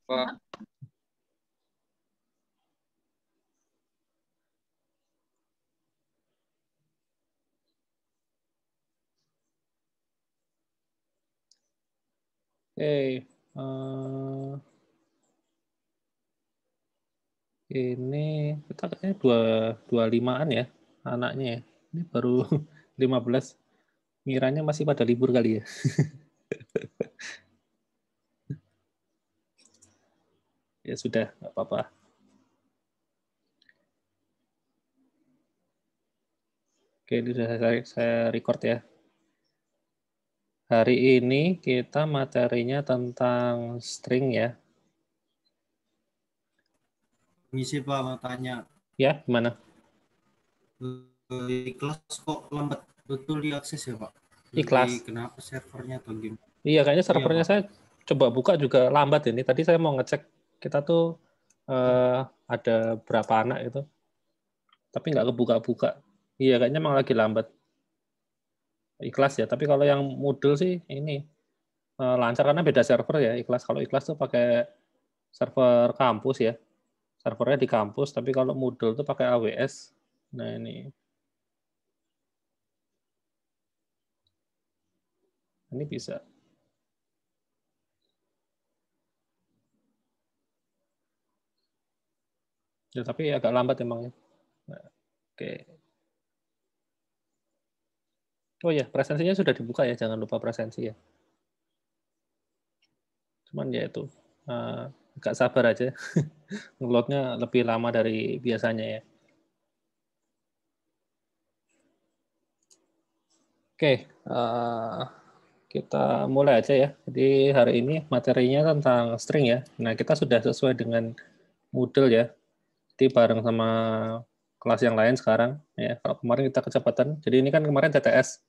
Pak. Oke, ini kita kayaknya 25-an ya anaknya ya. Ini baru 15. Ngiranya masih pada libur kali ya. Ya sudah, nggak apa-apa. Oke, ini sudah saya record ya. Hari ini kita materinya tentang string ya. Misi Pak mau tanya, Ya, gimana? di kelas kok lambat betul diakses ya Pak? Lagi Ikhlas. kenapa servernya atau gimana? Iya, kayaknya Iya servernya Pak. saya coba buka juga lambat ini. Tadi saya mau ngecek kita tuh ada berapa anak itu, tapi nggak kebuka-buka. Iya, kayaknya emang lagi lambat. Ikhlas ya, tapi kalau yang Moodle sih ini lancar karena beda server ya. Ikhlas, kalau Ikhlas tuh pakai server kampus ya. Servernya di kampus, tapi kalau Moodle tuh pakai AWS. Nah, ini bisa. Ya, tapi agak lambat emangnya. Nah, oke. Oh ya, presensinya sudah dibuka ya, jangan lupa presensi ya. Cuman ya itu, agak sabar aja. Ngeloadnya lebih lama dari biasanya ya. Oke, kita mulai aja ya. Jadi hari ini materinya tentang string ya. Nah, kita sudah sesuai dengan Moodle ya. Jadi bareng sama kelas yang lain sekarang ya. Kalau kemarin kita kecepatan. Jadi ini kan kemarin TTS.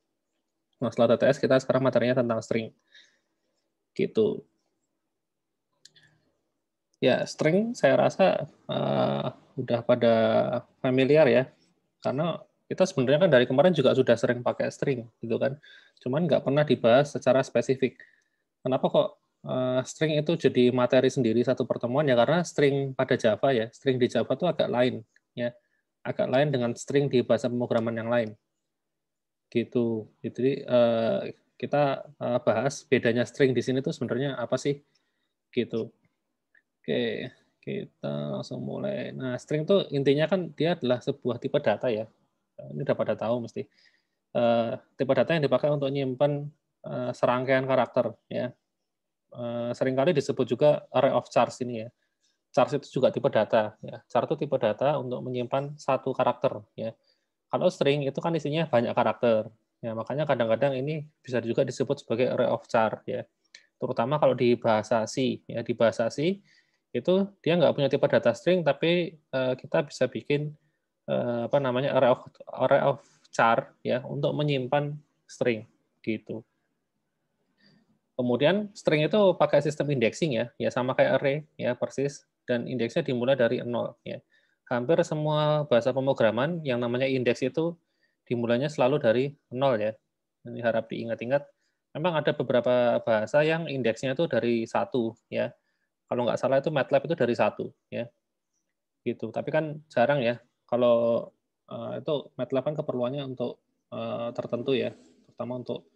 Nah, setelah TTS kita sekarang materinya tentang string. Gitu. Ya, string saya rasa udah pada familiar ya. Karena kita sebenarnya kan dari kemarin juga sudah sering pakai string gitu kan. Cuman nggak pernah dibahas secara spesifik. Kenapa kok string itu jadi materi sendiri satu pertemuan ya, karena string pada Java ya, string di Java itu agak lain ya. Agak lain dengan string di bahasa pemrograman yang lain. Gitu. Jadi kita bahas bedanya string di sini tuh sebenarnya apa sih? Gitu. Oke, kita langsung mulai. Nah, string itu intinya kan dia adalah sebuah tipe data ya. Ini udah pada tahu mesti. Tipe data yang dipakai untuk menyimpan serangkaian karakter ya. Seringkali disebut juga array of chars ini ya. Chars itu juga tipe data ya. Char itu tipe data untuk menyimpan satu karakter ya. Kalau string itu kan isinya banyak karakter. Ya, makanya kadang-kadang ini bisa juga disebut sebagai array of char ya. Terutama kalau di bahasa C ya, di bahasa C itu dia nggak punya tipe data string, tapi kita bisa bikin apa namanya array of char ya untuk menyimpan string gitu. Kemudian string itu pakai sistem indexing ya, ya sama kayak array ya persis, dan indeksnya dimulai dari 0 ya. Hampir semua bahasa pemrograman yang namanya indeks itu dimulainya selalu dari 0 ya. Ini harap diingat-ingat. Memang ada beberapa bahasa yang indeksnya itu dari 1 ya. Kalau nggak salah itu MATLAB itu dari 1 ya. Gitu. Tapi kan jarang ya. Kalau itu MATLAB kan keperluannya untuk tertentu ya, terutama untuk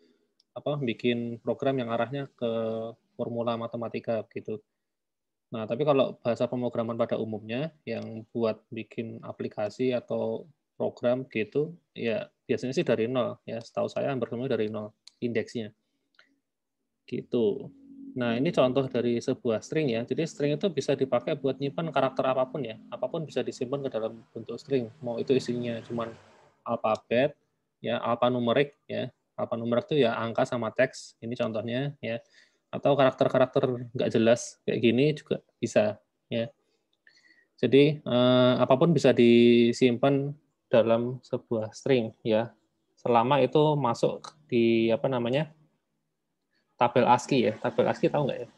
apa bikin program yang arahnya ke formula matematika gitu. Nah, tapi kalau bahasa pemrograman pada umumnya yang buat bikin aplikasi atau program gitu, ya biasanya sih dari nol ya. Setahu saya hampir semuanya dari nol indeksnya. Gitu. Nah, ini contoh dari sebuah string ya. Jadi string itu bisa dipakai buat nyimpan karakter apapun ya. Apapun bisa disimpan ke dalam bentuk string. Mau itu isinya cuman alfabet, ya alfanumerik ya. Alfanumerik itu ya angka sama teks. Ini contohnya ya. Atau karakter-karakter nggak jelas kayak gini juga bisa ya. Jadi apapun bisa disimpan dalam sebuah string ya. Selama itu masuk di apa namanya? Tabel ASCII ya. Tabel ASCII tahu nggak ya?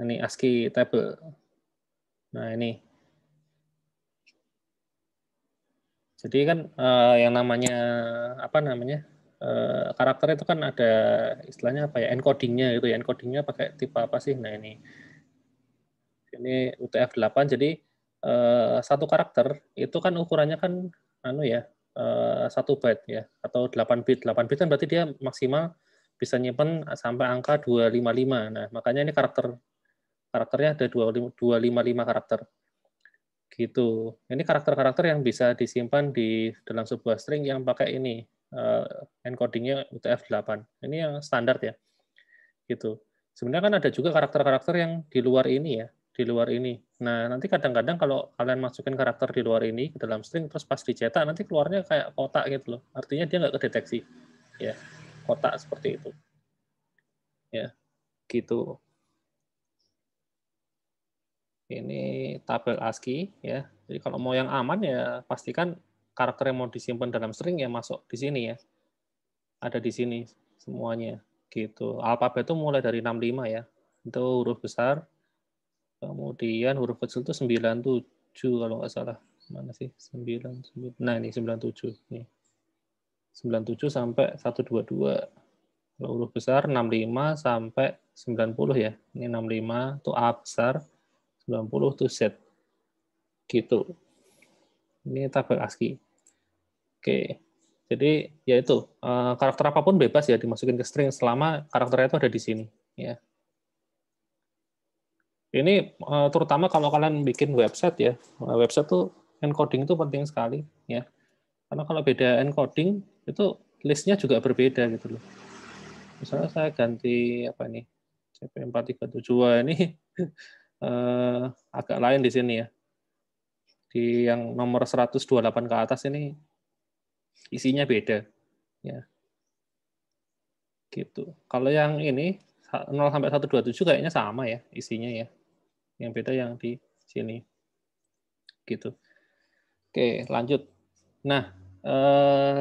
Ini ASCII table. Nah, ini. Jadi kan yang namanya apa namanya? karakter itu kan ada istilahnya apa ya, encodingnya gitu ya, encodingnya pakai tipe apa sih? Nah ini UTF-8, jadi satu karakter itu kan ukurannya kan anu ya, 1 byte ya, atau 8 bit. 8 bit kan berarti dia maksimal bisa nyimpen sampai angka 255. Nah, makanya ini karakternya ada 255 karakter. Gitu. Ini karakter-karakter yang bisa disimpan di dalam sebuah string yang pakai ini, encodingnya UTF-8. Ini yang standar ya. Gitu. Sebenarnya kan ada juga karakter-karakter yang di luar ini ya, di luar ini. Nah, nanti kadang-kadang kalau kalian masukin karakter di luar ini ke dalam string, terus pas dicetak, nanti keluarnya kayak kotak gitu loh. Artinya dia nggak kedeteksi. Ya, kotak seperti itu. Ya, gitu. Ini tabel ASCII ya. Jadi kalau mau yang aman ya pastikan karakter yang mau disimpan dalam string ya masuk di sini ya. Ada di sini semuanya. Gitu. Alfabet itu mulai dari 65 ya. Itu huruf besar. Kemudian huruf kecil itu 97 kalau nggak salah. Mana sih? 9. Nah, ini 97 nih. 97 sampai 122. Kalau huruf besar 65 sampai 90 ya. Ini 65 itu A besar, 90 itu Z. Gitu. Ini tabel ASCII. Oke. Jadi ya itu, karakter apapun bebas ya dimasukin ke string selama karakternya itu ada di sini ya. Ini terutama kalau kalian bikin website ya. Website tuh encoding itu penting sekali ya. Karena kalau beda encoding itu listnya juga berbeda gitu loh. Misalnya saya ganti apa nih? CP437 ini agak lain di sini ya. Di yang nomor 128 ke atas ini isinya beda ya. Gitu. Kalau yang ini 0 sampai 127 kayaknya sama ya isinya ya. Yang beda yang di sini. Gitu. Oke, lanjut. Nah,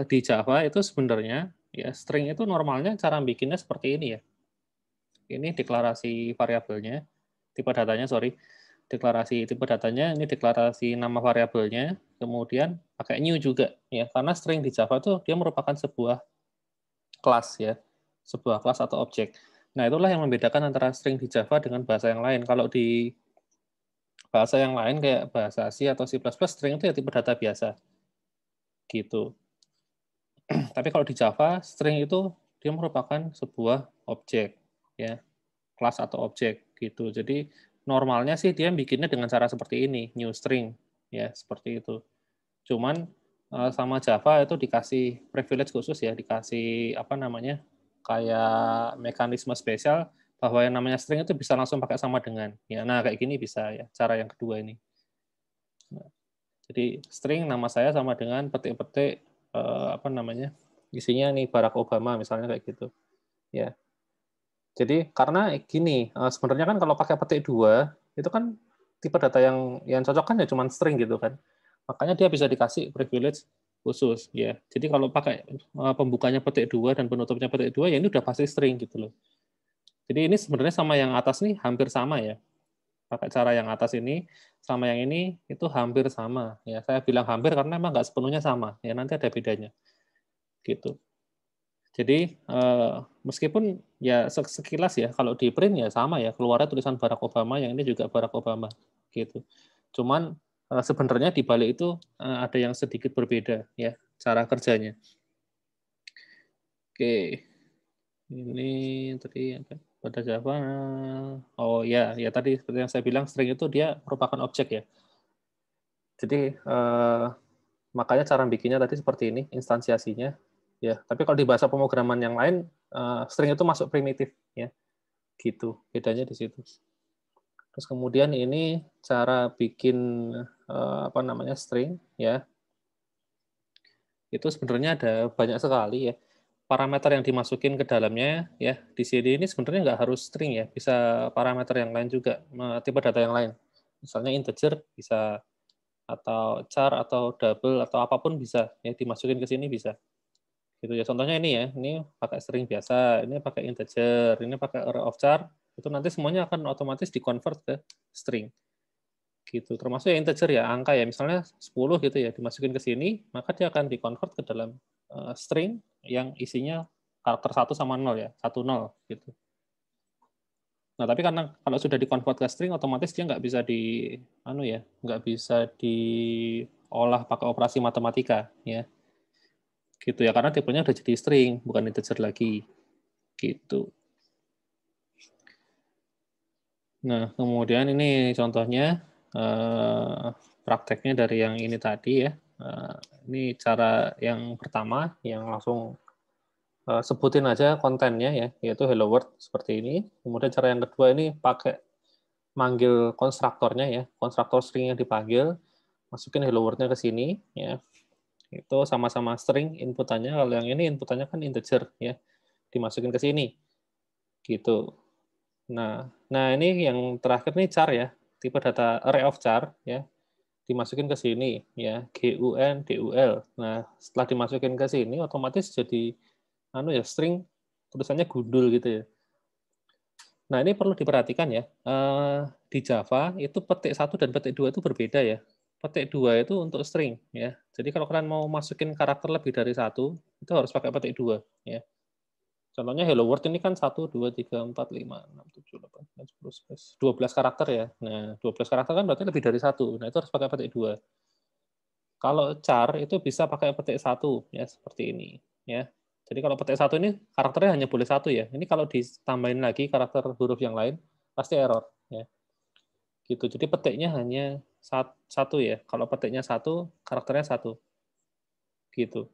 di Java itu sebenarnya ya string itu normalnya cara bikinnya seperti ini ya. Ini deklarasi variabelnya, tipe datanya, sorry. Deklarasi tipe datanya, ini deklarasi nama variabelnya, kemudian pakai new juga ya. Karena string di Java itu dia merupakan sebuah kelas ya, sebuah kelas atau objek. Nah, itulah yang membedakan antara string di Java dengan bahasa yang lain. Kalau di bahasa yang lain kayak bahasa C atau C++, string itu ya tipe data biasa. Gitu. Tapi kalau di Java, string itu dia merupakan sebuah objek, ya, kelas atau objek gitu. Jadi normalnya sih dia bikinnya dengan cara seperti ini, new string, ya, seperti itu. Cuman sama Java itu dikasih privilege khusus ya, dikasih apa namanya, kayak mekanisme spesial bahwa yang namanya string itu bisa langsung pakai sama dengan, ya. Nah kayak gini bisa ya, cara yang kedua ini. Nah, jadi string nama saya sama dengan petik-petik apa namanya, isinya nih Barack Obama misalnya kayak gitu, ya. Jadi karena gini, sebenarnya kan kalau pakai petik 2 itu kan tipe data yang cocok kan ya cuma string gitu kan. Makanya dia bisa dikasih privilege khusus ya. Jadi kalau pakai pembukanya petik 2 dan penutupnya petik 2 ya ini udah pasti string gitu loh. Jadi ini sebenarnya sama yang atas nih hampir sama ya. Pakai cara yang atas ini sama yang ini itu hampir sama ya. Saya bilang hampir karena memang nggak sepenuhnya sama ya, nanti ada bedanya gitu. Jadi meskipun ya sekilas ya kalau di print ya sama ya, keluarnya tulisan Barack Obama, yang ini juga Barack Obama gitu. Cuman sebenarnya di balik itu ada yang sedikit berbeda ya cara kerjanya. Oke, ini tadi pada Java. Oh ya, ya tadi seperti yang saya bilang string itu dia merupakan objek ya. Jadi makanya cara bikinnya tadi seperti ini, instansiasinya. Ya, tapi kalau di bahasa pemrograman yang lain, string itu masuk primitif, ya, gitu. Bedanya di situ. Terus kemudian ini cara bikin apa namanya string, ya. Itu sebenarnya ada banyak sekali ya. Parameter yang dimasukin ke dalamnya, ya, di sini ini sebenarnya nggak harus string ya, bisa parameter yang lain juga, tipe data yang lain. Misalnya integer bisa, atau char atau double atau apapun bisa ya dimasukin ke sini bisa. Gitu ya. Contohnya ini ya, ini pakai string biasa, ini pakai integer, ini pakai array of char, itu nanti semuanya akan otomatis di-convert ke string. Gitu. Termasuk ya integer ya, angka ya, misalnya 10 gitu ya, dimasukin ke sini, maka dia akan di-convert ke dalam string yang isinya karakter 1 sama 0 ya, 1 0 gitu. Nah, tapi karena kalau sudah di-convert ke string, otomatis dia nggak bisa nggak bisa diolah pakai operasi matematika, ya. Gitu ya, karena tipenya udah jadi string, bukan integer lagi. Gitu. Nah, kemudian ini contohnya, prakteknya dari yang ini tadi ya. Ini cara yang pertama, yang langsung sebutin aja kontennya ya, yaitu hello world seperti ini. Kemudian cara yang kedua ini pakai manggil konstruktornya ya, konstruktor string yang dipanggil, masukin hello world-nya ke sini ya. Itu sama-sama string inputannya, kalau yang ini inputannya kan integer ya, dimasukin ke sini. Gitu. Nah ini yang terakhir nih char ya, tipe data array of char ya, dimasukin ke sini ya, GUN, DUL. Nah, setelah dimasukin ke sini otomatis jadi string tulisannya gundul gitu ya. Nah, ini perlu diperhatikan ya. Di Java itu petik 1 dan petik 2 itu berbeda ya. Petik 2 itu untuk string ya. Jadi kalau kalian mau masukin karakter lebih dari 1, itu harus pakai petik 2 ya. Contohnya hello world ini kan 1 2 3 4 5 6 7 8 9 10 11 12 karakter ya. Nah, 12 karakter kan berarti lebih dari 1. Nah, itu harus pakai petik 2. Kalau char itu bisa pakai petik 1 ya, seperti ini ya. Jadi kalau petik 1 ini karakternya hanya boleh 1 ya. Ini kalau ditambahin lagi karakter huruf yang lain pasti error ya. Gitu. Jadi petiknya hanya 1 ya. Kalau petiknya 1, karakternya 1. Gitu.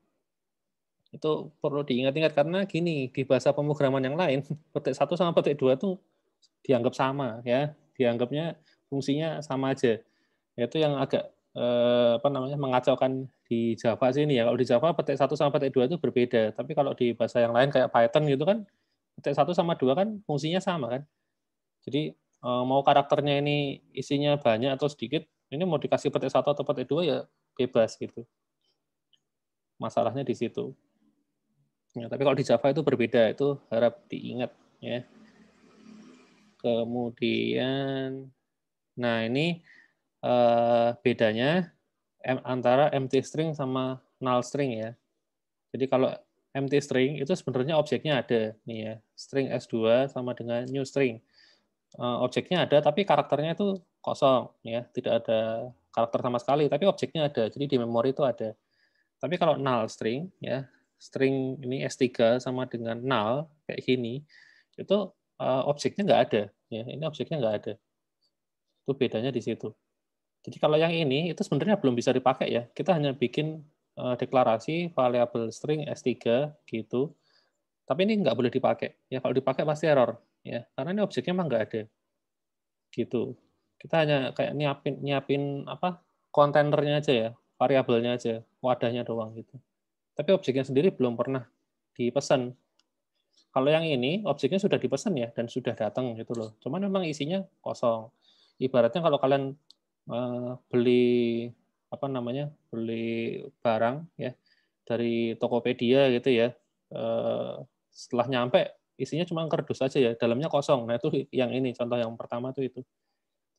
Itu perlu diingat-ingat karena gini, di bahasa pemrograman yang lain, petik 1 sama petik 2 itu dianggap sama ya. Dianggapnya fungsinya sama aja. Itu yang agak mengacaukan di Java sini ya. Kalau di Java petik 1 sama petik 2 itu berbeda. Tapi kalau di bahasa yang lain kayak Python gitu kan, petik 1 sama 2 kan fungsinya sama kan. Jadi mau karakternya ini isinya banyak atau sedikit, ini mau dikasih petik 1 atau petik 2 ya bebas gitu. Masalahnya di situ. Ya, tapi kalau di Java itu berbeda, itu harap diingat ya. Kemudian, nah ini bedanya antara empty string sama null string ya. Jadi kalau empty string itu sebenarnya objeknya ada nih ya, string S2 sama dengan new string. Objeknya ada tapi karakternya itu kosong ya, tidak ada karakter sama sekali, tapi objeknya ada. Jadi di memori itu ada. Tapi kalau null string ya, string ini S3 sama dengan null kayak gini, itu objeknya nggak ada ya. Ini objeknya nggak ada. Itu bedanya di situ. Jadi kalau yang ini itu sebenarnya belum bisa dipakai ya. Kita hanya bikin deklarasi variabel string S3 gitu. Tapi ini nggak boleh dipakai. Ya kalau dipakai pasti error ya. Karena ini objeknya memang nggak ada. Gitu. Kita hanya kayak nyiapin apa? Kontainernya aja ya, variabelnya aja, wadahnya doang gitu. Tapi objeknya sendiri belum pernah dipesan. Kalau yang ini objeknya sudah dipesan ya dan sudah datang gitu loh. Cuman memang isinya kosong. Ibaratnya kalau kalian beli beli barang ya dari Tokopedia gitu ya, setelah nyampe isinya cuma kardus aja ya, dalamnya kosong. Nah itu yang ini contoh yang pertama tuh itu.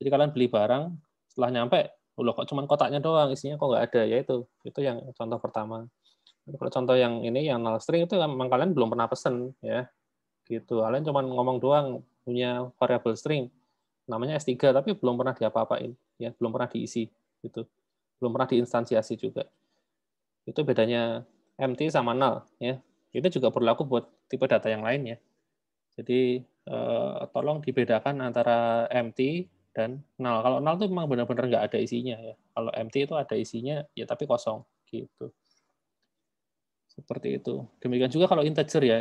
Jadi kalian beli barang setelah nyampe, loh kok cuma kotaknya doang, isinya kok nggak ada, ya itu yang contoh pertama. Kalau contoh yang ini yang null string itu memang kalian belum pernah pesen ya, gitu. Kalian cuma ngomong doang punya variable string namanya S3 tapi belum pernah diapa-apain ya, belum pernah diisi gitu, belum pernah diinstansiasi juga. Itu bedanya empty sama null ya. Itu juga berlaku buat tipe data yang lain ya. Jadi tolong dibedakan antara empty dan null. Kalau null itu memang benar-benar nggak ada isinya ya. Kalau empty itu ada isinya ya tapi kosong gitu. Seperti itu. Demikian juga kalau integer ya,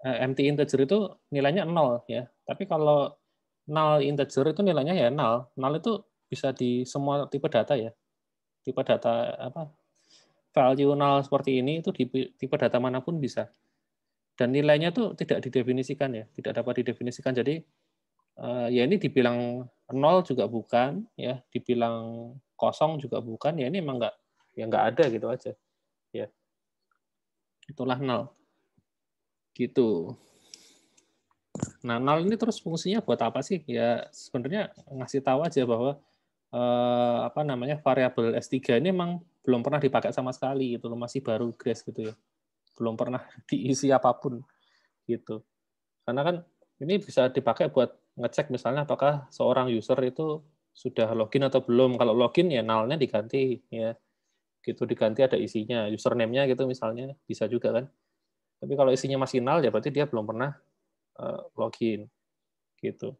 empty integer itu nilainya 0 ya. Tapi kalau null integer itu nilainya ya 0. Null itu bisa di semua tipe data ya. Tipe data value null seperti ini itu di tipe data manapun bisa. Dan nilainya tuh tidak didefinisikan ya, tidak dapat didefinisikan. Jadi ya ini dibilang 0 juga bukan, ya dibilang kosong juga bukan, ya ini emang nggak ada gitu aja. Ya. Itulah 0. Gitu. Nah, null ini terus fungsinya buat apa sih? Ya sebenarnya ngasih tahu aja bahwa variabel S3 ini memang belum pernah dipakai sama sekali gitu loh, masih baru Grace gitu ya. belum pernah diisi apapun gitu. Karena kan ini bisa dipakai buat ngecek misalnya apakah seorang user itu sudah login atau belum. Kalau login ya null-nya diganti ya. Gitu diganti ada isinya, username-nya gitu misalnya bisa juga kan. Tapi kalau isinya masih null ya berarti dia belum pernah login gitu.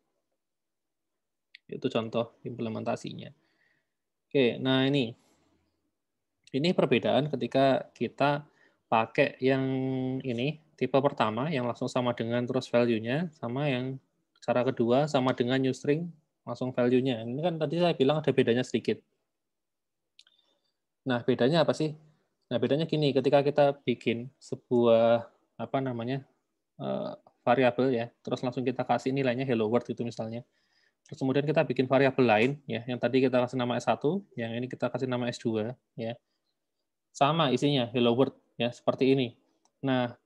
Itu contoh implementasinya. Oke, nah ini perbedaan ketika kita pakai yang ini tipe pertama yang langsung sama dengan terus value-nya, sama yang cara kedua sama dengan new string langsung value-nya. Ini kan tadi saya bilang ada bedanya sedikit. Nah, bedanya apa sih? Nah, bedanya gini, ketika kita bikin sebuah apa namanya variabel ya, terus langsung kita kasih nilainya hello world itu misalnya. Terus kemudian kita bikin variabel lain ya, yang tadi kita kasih nama S1, yang ini kita kasih nama S2 ya. Sama isinya hello world ya, seperti ini. Nah,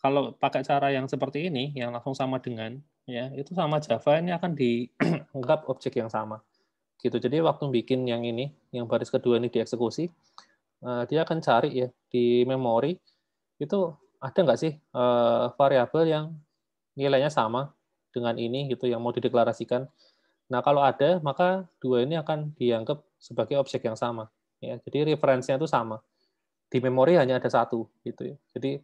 kalau pakai cara yang seperti ini yang langsung sama dengan ya, itu sama Java ini akan dianggap objek yang sama. Gitu. Jadi waktu bikin yang ini, yang baris kedua ini dieksekusi, dia akan cari ya di memori itu ada nggak sih variabel yang nilainya sama dengan ini gitu yang mau dideklarasikan. Nah, kalau ada, maka dua ini akan dianggap sebagai objek yang sama. Ya, jadi referensinya itu sama. Di memori hanya ada satu, gitu ya. Jadi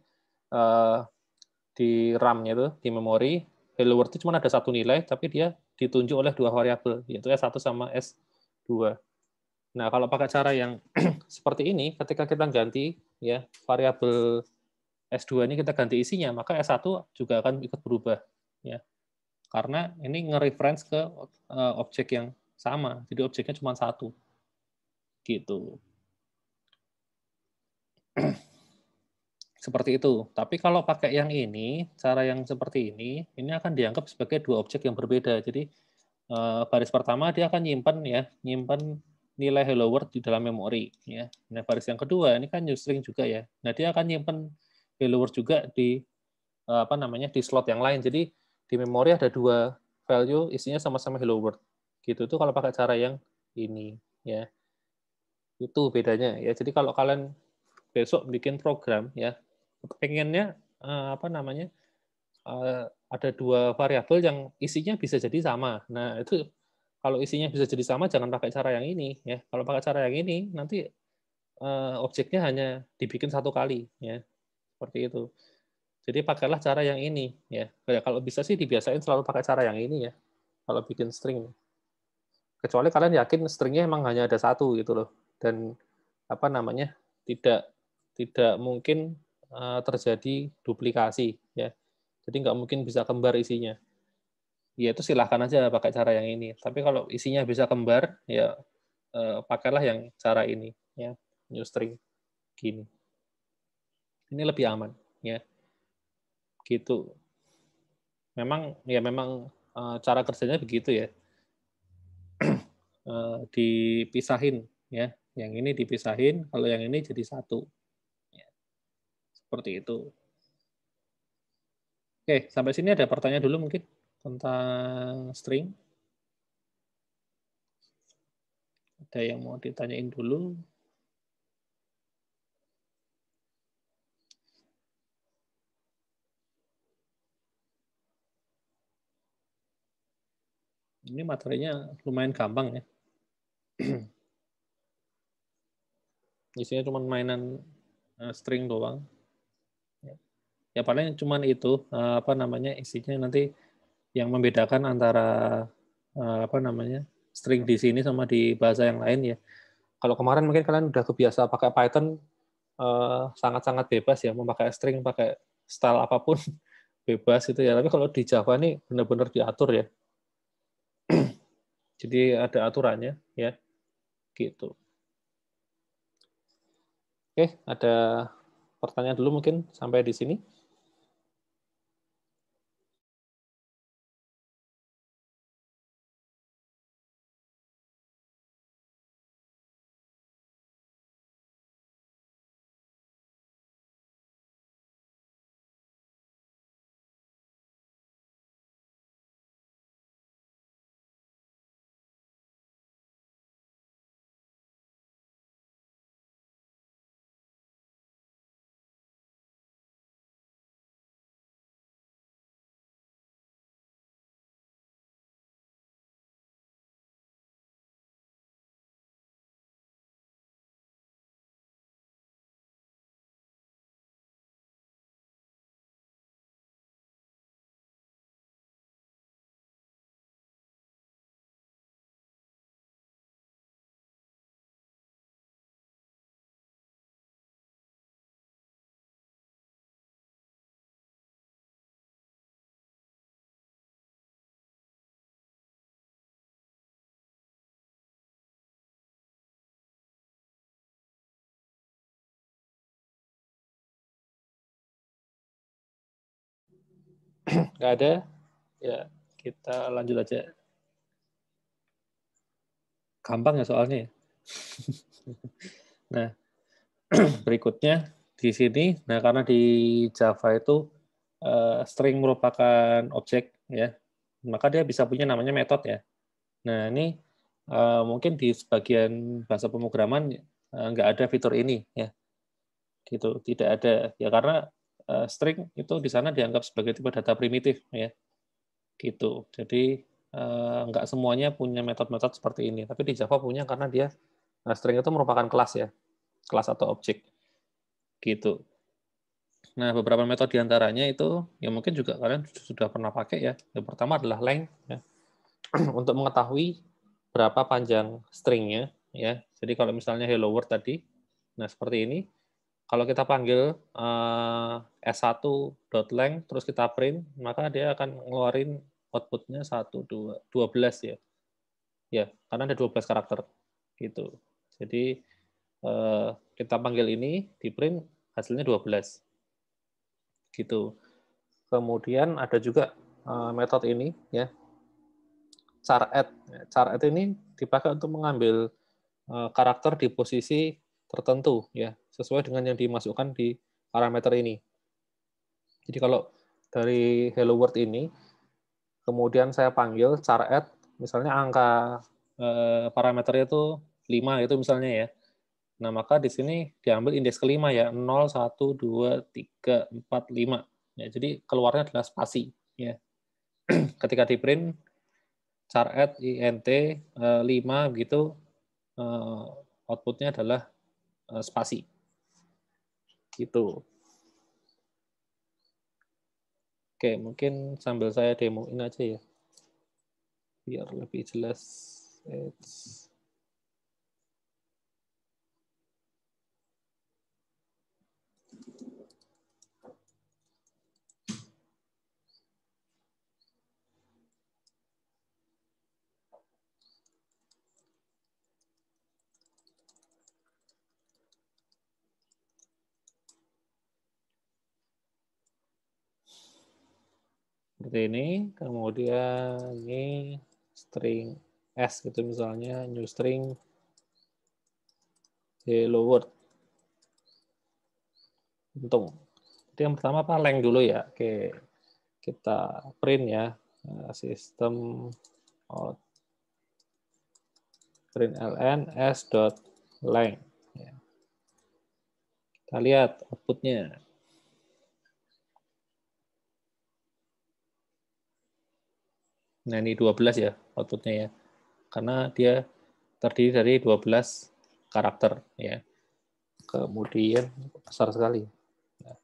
di RAM-nya itu, di memori, hello world itu cuma ada satu nilai, tapi dia ditunjuk oleh dua variabel, yaitu S1 sama S2. Nah, kalau pakai cara yang seperti ini, ketika kita ganti ya variabel S2 ini kita ganti isinya, maka S1 juga akan ikut berubah. Ya, karena ini nge-reference ke objek yang sama, jadi objeknya cuma satu. Gitu. Seperti itu. Tapi kalau pakai yang ini, cara yang seperti ini akan dianggap sebagai dua objek yang berbeda. Jadi baris pertama dia akan nyimpan nilai hello world di dalam memori. Ya. Nah baris yang kedua ini kan new string juga ya. Nah dia akan nyimpan hello world juga di di slot yang lain. Jadi di memori ada dua value isinya sama-sama hello world. Gitu itu kalau pakai cara yang ini ya. Itu bedanya ya. Jadi kalau kalian besok bikin program ya pengennya ada dua variabel yang isinya bisa jadi sama. Nah, itu kalau isinya bisa jadi sama jangan pakai cara yang ini ya. Kalau pakai cara yang ini nanti objeknya hanya dibikin satu kali ya. Seperti itu. Jadi pakailah cara yang ini ya. Kayak kalau bisa sih dibiasain selalu pakai cara yang ini ya. Kalau bikin string. Kecuali kalian yakin stringnya emang hanya ada satu gitu loh. Dan tidak tidak mungkin terjadi duplikasi ya. Jadi nggak mungkin bisa kembar isinya. Ya itu silahkan aja pakai cara yang ini. Tapi kalau isinya bisa kembar, ya pakailah yang cara ini, ya new string gini. Ini lebih aman, ya gitu. Memang cara kerjanya begitu ya. Dipisahin, ya. Yang ini dipisahin, kalau yang ini jadi satu. Ya, seperti itu. Oke, sampai sini ada pertanyaan dulu mungkin tentang string. Ada yang mau ditanyain dulu? Ini materinya lumayan gampang ya. Isinya cuma mainan string doang. Ya paling cuma itu isinya nanti yang membedakan antara string di sini sama di bahasa yang lain ya. Kalau kemarin mungkin kalian udah kebiasa pakai Python sangat-sangat bebas ya, mau pakai string, pakai style apapun bebas itu ya. Tapi kalau di Java ini benar-benar diatur ya. Jadi ada aturannya ya, gitu. Oke, ada pertanyaan dulu mungkin sampai di sini. Nggak ada, ya kita lanjut aja. Gampang ya soalnya ya. Nah, berikutnya di sini, nah karena di Java itu string merupakan objek ya, maka dia bisa punya namanya metode ya. Nah ini mungkin di sebagian bahasa pemrograman nggak ada fitur ini ya, gitu, tidak ada ya karena string itu di sana dianggap sebagai tipe data primitif ya, gitu. Jadi nggak semuanya punya metode-metode seperti ini, tapi di Java punya karena dia string itu merupakan kelas ya, kelas atau objek, gitu. Nah, beberapa metode diantaranya itu, ya mungkin juga kalian sudah pernah pakai ya. Yang pertama adalah length, ya. Untuk mengetahui berapa panjang stringnya, ya. Jadi kalau misalnya hello world tadi, nah seperti ini, kalau kita panggil s1.length, terus kita print, maka dia akan ngeluarin outputnya 1, 2, 12 ya. Ya, karena ada 12 karakter. Gitu. Jadi, kita panggil ini, di print, hasilnya 12. Gitu. Kemudian ada juga metode ini ya, char add. Char add ini dipakai untuk mengambil karakter di posisi tertentu ya, sesuai dengan yang dimasukkan di parameter ini. Jadi kalau dari hello world ini kemudian saya panggil char add, misalnya angka parameternya itu 5 itu misalnya ya. Nah, maka di sini diambil indeks kelima ya, 0, 1, 2, 3, 4, 5. Ya, jadi keluarnya adalah spasi ya. Ketika di print char add int 5 gitu, outputnya adalah spasi gitu. Oke, mungkin sambil saya demoin aja ya biar lebih jelas. Seperti ini, kemudian ini string s gitu misalnya, new string hello world. Untung. Jadi yang pertama apa? Length dulu ya. Oke, kita print ya, sistem out print ln s.length. Ya. Kita lihat outputnya. Nah, ini 12 ya outputnya ya. Karena dia terdiri dari 12 karakter ya. Kemudian besar sekali. Nah,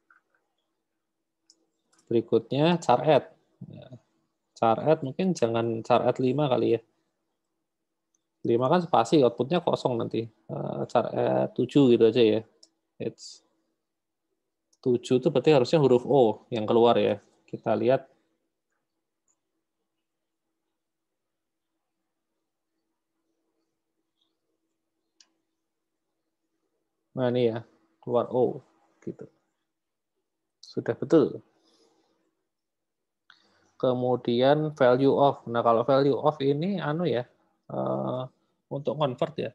berikutnya char add. Ya. Char add mungkin jangan char add 5 kali ya. 5 kan spasi, outputnya kosong nanti. Char add 7 gitu aja ya. It's 7 itu berarti harusnya huruf O yang keluar ya. Kita lihat. Nah ini ya, keluar O. Gitu. Sudah betul. Kemudian value of. Nah kalau value of ini anu ya, untuk convert ya.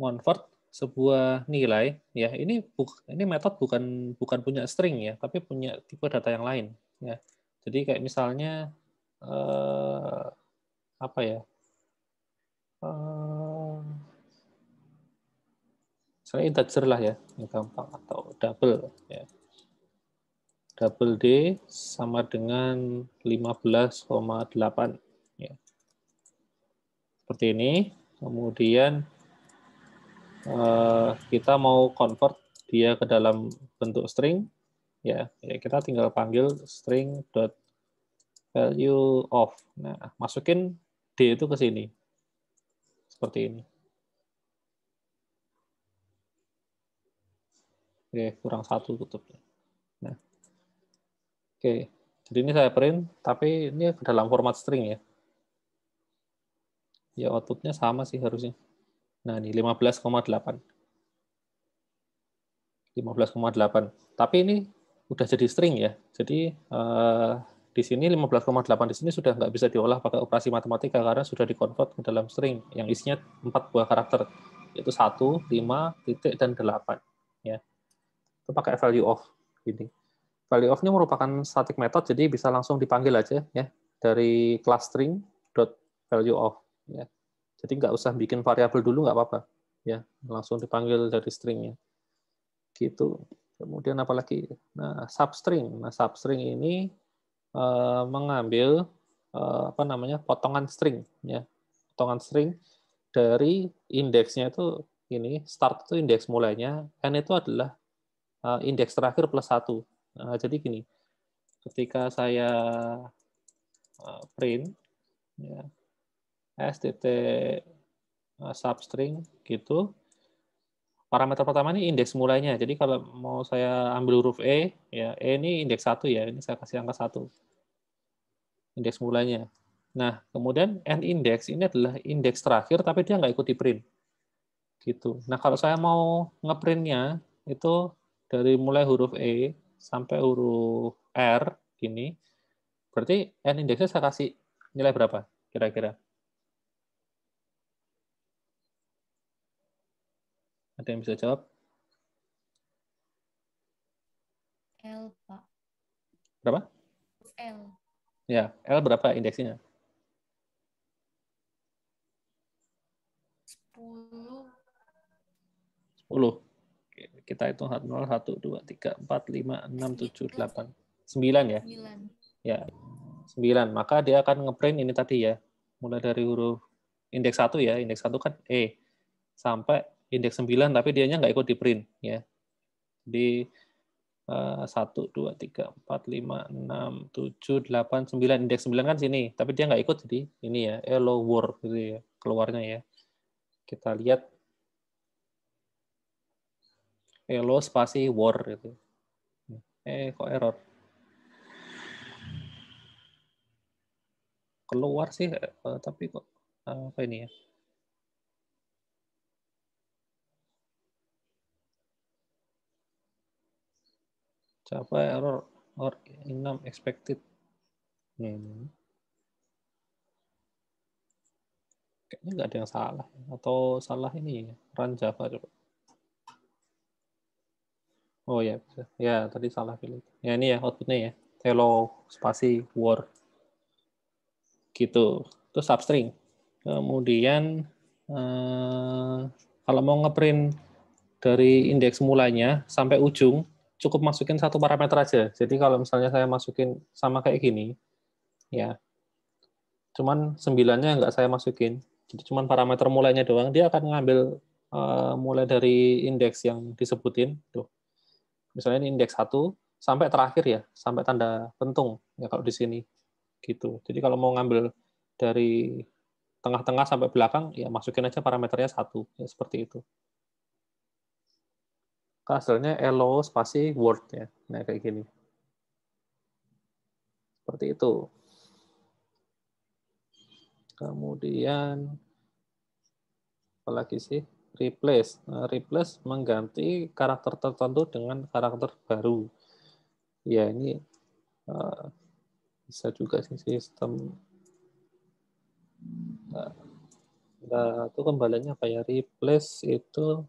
Convert sebuah nilai ya, ini metode bukan punya string ya, tapi punya tipe data yang lain ya. Jadi kayak misalnya apa ya? Misalnya integer lah ya, yang gampang, atau double ya. Double D sama dengan 15,8 ya. Seperti ini. Kemudian kita mau convert dia ke dalam bentuk string ya, kita tinggal panggil string dot value of. Nah, masukin D itu ke sini. Seperti ini. Oke, kurang 1 tutupnya. Nah. Oke. Jadi ini saya print, tapi ini ke dalam format string ya. Ya outputnya sama sih harusnya. Nah, ini 15,8. 15,8. Tapi ini udah jadi string ya. Jadi di sini 15,8 di sini sudah nggak bisa diolah pakai operasi matematika karena sudah dikonvert ke dalam string yang isinya 4 buah karakter, yaitu 1, 5, titik, dan 8. Ya. Itu pakai value of. Gini. Value of ini merupakan static method, jadi bisa langsung dipanggil aja ya dari class string dot value of. Ya. Jadi nggak usah bikin variabel dulu, nggak apa-apa. Ya, langsung dipanggil dari stringnya. Gitu. Kemudian apalagi? Nah, substring. Nah, substring ini mengambil apa namanya potongan string ya, potongan string dari indeksnya itu ini start itu indeks mulainya, n itu adalah indeks terakhir plus 1. Nah, jadi gini, ketika saya print ya, s titik substring gitu, parameter pertama ini indeks mulainya. Jadi kalau mau saya ambil huruf E, ya E ini indeks 1 ya, ini saya kasih angka 1. Indeks mulainya. Nah, kemudian n index ini adalah indeks terakhir, tapi dia nggak ikut di print. Gitu. Nah, kalau saya mau ngeprintnya itu dari mulai huruf E sampai huruf R, gini, berarti n indeksnya saya kasih nilai berapa kira-kira? Ada yang bisa jawab? L, Pak. Berapa? L. Ya, L berapa indeksnya? 10. 10. Kita hitung 0, 1, 2, 3, 4, 5, 6, 7, 8. 9 ya? 9. Ya, 9. Maka dia akan ngeprint ini tadi ya. Mulai dari huruf indeks 1 ya. Indeks 1 kan E. Sampai indeks 9, tapi dianya nggak ikut di print. Ya. Di 1, 2, 3, 4, 5, 6, 7, 8, 9. Indeks 9 kan sini. Tapi dia nggak ikut jadi ini ya. Hello world gitu ya. Keluarnya ya. Kita lihat hello spasi war gitu. Kok error? Keluar sih, tapi kok apa ini ya? Coba error or enum expected. Kayaknya nggak ada yang salah. Atau salah ini ya, run Java coba. Oh ya, bisa. Ya tadi salah pilih. Ya ini ya outputnya ya. Hello spasi war. Gitu. Itu substring. Kemudian kalau mau ngeprint dari indeks mulanya sampai ujung, cukup masukin satu parameter aja. Jadi kalau misalnya saya masukin sama kayak gini, ya, cuman 9-nya nggak saya masukin. Jadi cuman parameter mulainya doang, dia akan ngambil mulai dari indeks yang disebutin. Tuh. Misalnya ini indeks 1 sampai terakhir ya, sampai tanda pentung ya kalau di sini. Gitu. Jadi kalau mau ngambil dari tengah-tengah sampai belakang, ya masukin aja parameternya 1. Ya, seperti itu. Hasilnya hello spasi word ya. Nah, kayak gini. Seperti itu. Kemudian apa lagi sih? Replace. Nah, replace mengganti karakter tertentu dengan karakter baru. Ya, ini bisa juga sih sistem. Nah, itu kembaliannya apa ya? Replace itu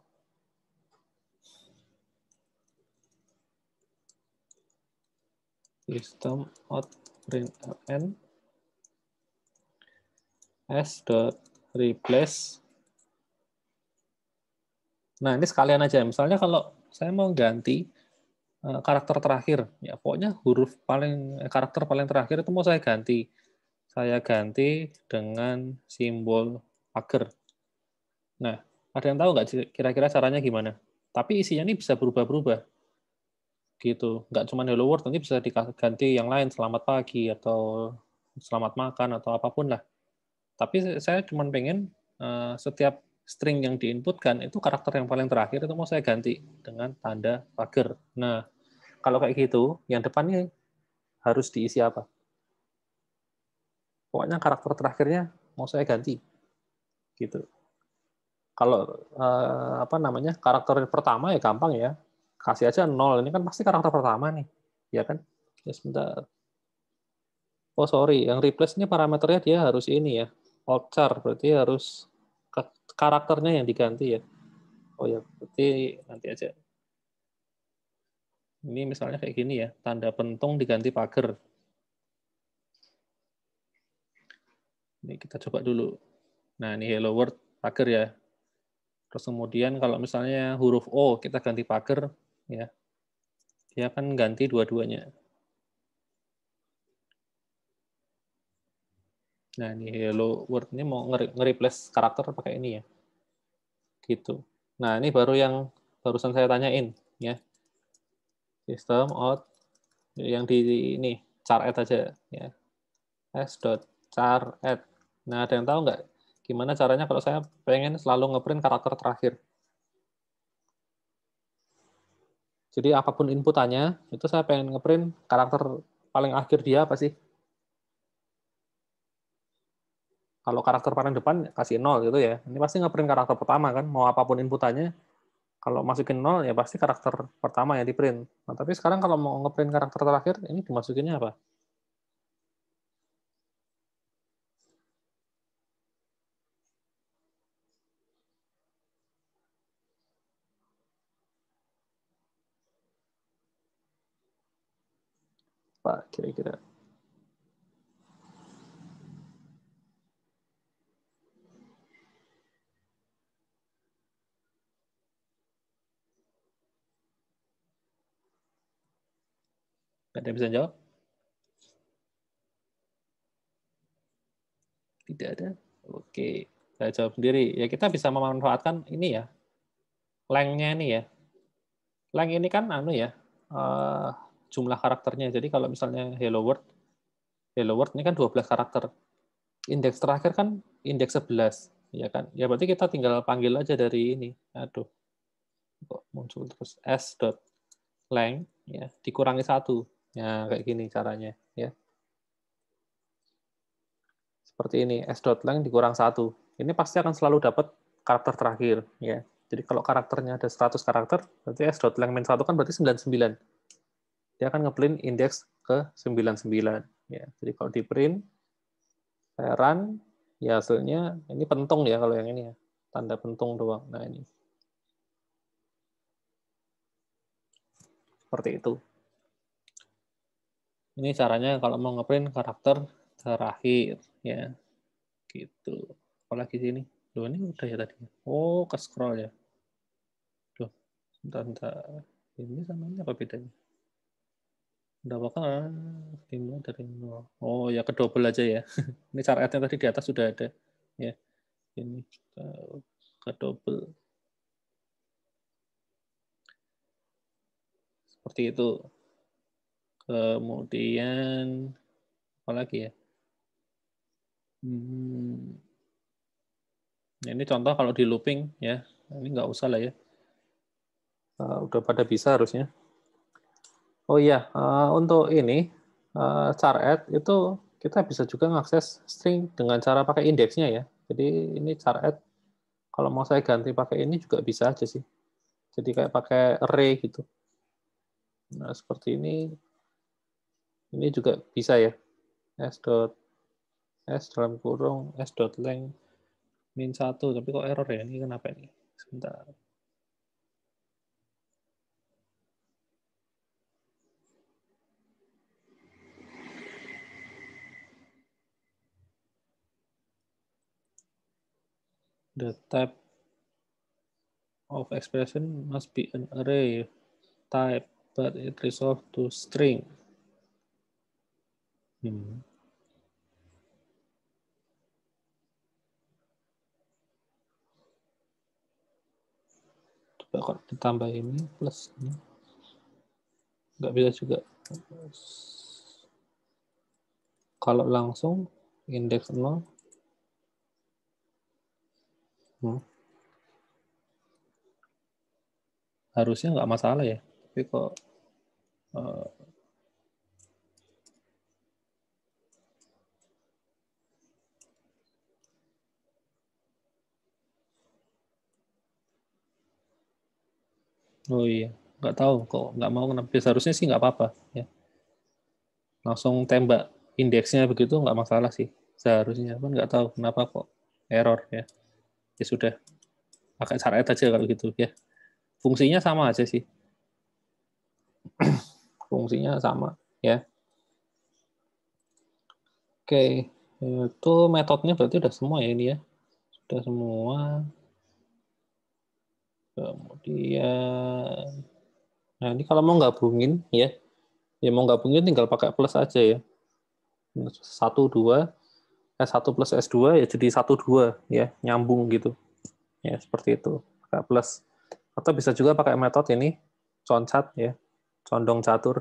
sistem out println s.replace. Nah, ini sekalian aja. Misalnya kalau saya mau ganti karakter terakhir, ya pokoknya karakter paling terakhir itu mau saya ganti. Saya ganti dengan simbol pagar. Nah, ada yang tahu nggak kira-kira caranya gimana? Tapi isinya ini bisa berubah-berubah. Gitu. Nggak cuma hello world, nanti bisa diganti yang lain, selamat pagi, atau selamat makan, atau apapun lah. Tapi saya cuma pengen setiap string yang diinputkan, itu karakter yang paling terakhir, itu mau saya ganti dengan tanda pagar. Nah, kalau kayak gitu, yang depannya harus diisi apa? Pokoknya karakter terakhirnya mau saya ganti. Gitu. Kalau apa namanya karakter pertama ya gampang ya, kasih aja 0. Ini kan pasti karakter pertama nih. ya kan? Ya, sebentar. Oh sorry, yang replace ini parameternya dia harus ini ya, alt char, berarti harus karakternya yang diganti ya. Oh ya, berarti nanti aja. Ini misalnya kayak gini ya, tanda pentung diganti pagar. Ini kita coba dulu. Nah ini hello world pagar ya. Terus kemudian kalau misalnya huruf O kita ganti pagar, ya, dia akan ganti dua-duanya. Nah, ini hello world ini mau nge-replace karakter pakai ini ya. Gitu. Nah, ini baru yang barusan saya tanyain ya. System out yang di ini char add aja ya. s.char add. Nah, ada yang tahu nggak gimana caranya kalau saya pengen selalu ngeprint karakter terakhir? Jadi apapun inputannya, itu saya pengen ngeprint karakter paling akhir dia apa sih? Kalau karakter paling depan kasih 0 gitu ya. Ini pasti ngeprint karakter pertama kan, mau apapun inputannya, kalau masukin 0 ya pasti karakter pertama yang di print. Nah, tapi sekarang kalau mau ngeprint karakter terakhir, ini dimasukinnya apa? Pak, kira-kira. Nggak ada yang bisa jawab? Tidak ada? Oke, saya jawab sendiri. Ya kita bisa memanfaatkan ini ya, length-nya ini ya. Length ini kan anu ya, jumlah karakternya. Jadi kalau misalnya Hello World ini kan 12 karakter. Indeks terakhir kan indeks 11, ya kan? Ya berarti kita tinggal panggil aja dari ini. Aduh, kok muncul terus s.length ya dikurangi 1. Ya kayak gini caranya ya. Seperti ini, s.length dikurang 1. Ini pasti akan selalu dapat karakter terakhir ya. Jadi kalau karakternya ada 100 karakter, berarti s.length min 1 kan berarti 99. Dia akan ngeprint indeks ke 99 ya. Jadi kalau di print saya run, ya hasilnya ini pentung ya kalau yang ini ya, tanda pentung doang. Nah ini seperti itu. Ini caranya kalau mau ngeprint karakter terakhir ya, gitu. Apalagi sini, loh ini udah ya tadi. Oh ke scroll ya. Loh, bentar. Ini sama ini apa bedanya? Udah bakal dimulai dari nol. Oh ya ke double aja ya. Ini cara add-nya tadi di atas sudah ada ya. Ini ke double. Seperti itu. Kemudian apa lagi ya? Nah, ini contoh kalau di looping ya. Ini nggak usah lah ya. Udah pada bisa harusnya. Oh iya, untuk ini char add itu kita bisa juga mengakses string dengan cara pakai indeksnya ya. Jadi ini char add kalau mau saya ganti pakai ini juga bisa aja sih. Jadi kayak pakai array gitu. Nah, seperti ini juga bisa ya. s dalam kurung s.length min 1. Tapi kok error ya? Ini kenapa ini? Sebentar. The type of expression must be an array type, but it resolves to string. Coba kalau ditambah ini plus ini, nggak bisa juga. Kalau langsung indeks 0, harusnya nggak masalah ya. Tapi kok oh iya, nggak tahu kok nggak mau kenapa. Seharusnya sih nggak apa-apa ya. langsung tembak indeksnya begitu nggak masalah sih seharusnya, pun nggak tahu kenapa kok error ya. Ya sudah, pakai chart aja kalau gitu ya. Fungsinya sama aja sih. Fungsinya sama ya. Oke, itu metodenya berarti udah semua ya ini ya. Sudah semua. Kemudian, nah ini kalau mau gabungin ya mau gabungin tinggal pakai plus aja ya. 1, 2, S1 plus S2 ya jadi 1, 2 ya, nyambung gitu. Ya, seperti itu. Pakai plus. Atau bisa juga pakai metode ini, concat ya, condong catur.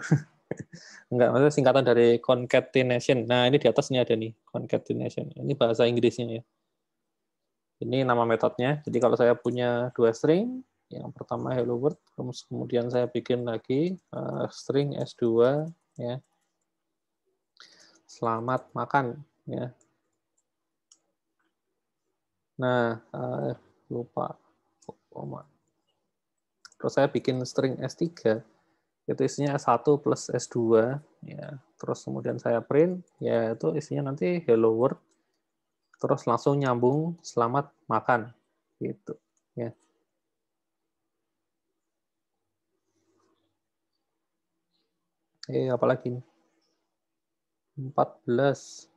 Enggak, maksudnya singkatan dari concatenation. Nah, ini di atas ini ada nih, concatenation. Ini bahasa Inggrisnya ya. Ini nama metodenya. Jadi kalau saya punya 2 string, yang pertama hello world, kemudian saya bikin lagi string S2 ya. Selamat makan ya. Nah, lupa koma. Terus saya bikin string S3 itu isinya S1 plus S2 ya. Terus kemudian saya print ya itu isinya nanti hello world. Terus langsung nyambung selamat makan gitu ya. Apalagi nih? 14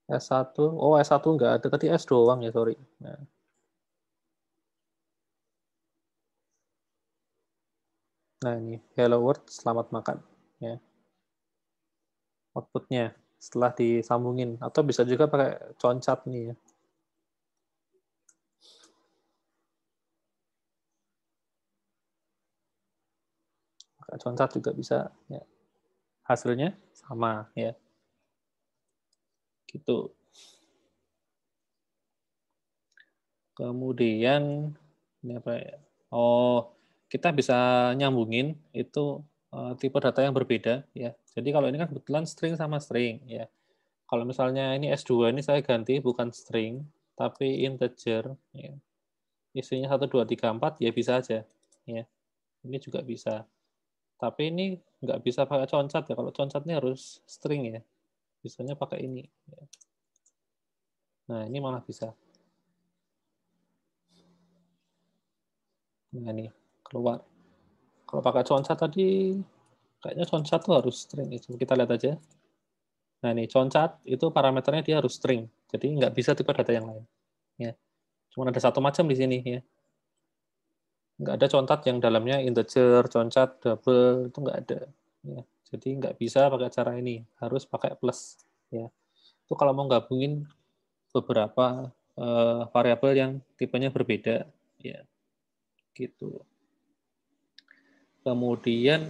S1. Oh, S1 enggak ada. Tadi S doang ya, sorry. Nah, ini hello world, selamat makan. Ya. Outputnya setelah disambungin. Atau bisa juga pakai concat nih ya. Pakai concat juga bisa. Ya. Hasilnya sama ya. Gitu. Kemudian ini apa ya? Oh, kita bisa nyambungin itu tipe data yang berbeda ya. Jadi kalau ini kan kebetulan string sama string ya. Kalau misalnya ini S2 ini saya ganti bukan string tapi integer ya. Isinya 1 2 3 4 ya bisa aja ya. Ini juga bisa. Tapi ini nggak bisa pakai concat ya. Kalau concatnya harus string ya. Bisanya pakai ini ya. Nah, ini malah bisa. Nah, ini keluar. Kalau pakai concat tadi, kayaknya concat tuh harus string. Kita lihat aja. Nah, ini concat itu parameternya dia harus string. Jadi nggak bisa tipe data yang lain. Ya. Cuma ada satu macam di sini. Ya. Nggak ada concat yang dalamnya integer, concat, double, itu nggak ada. Ya. Jadi nggak bisa pakai cara ini. Harus pakai plus. Ya. Itu kalau mau gabungin beberapa variabel yang tipenya berbeda. Ya. Gitu. Kemudian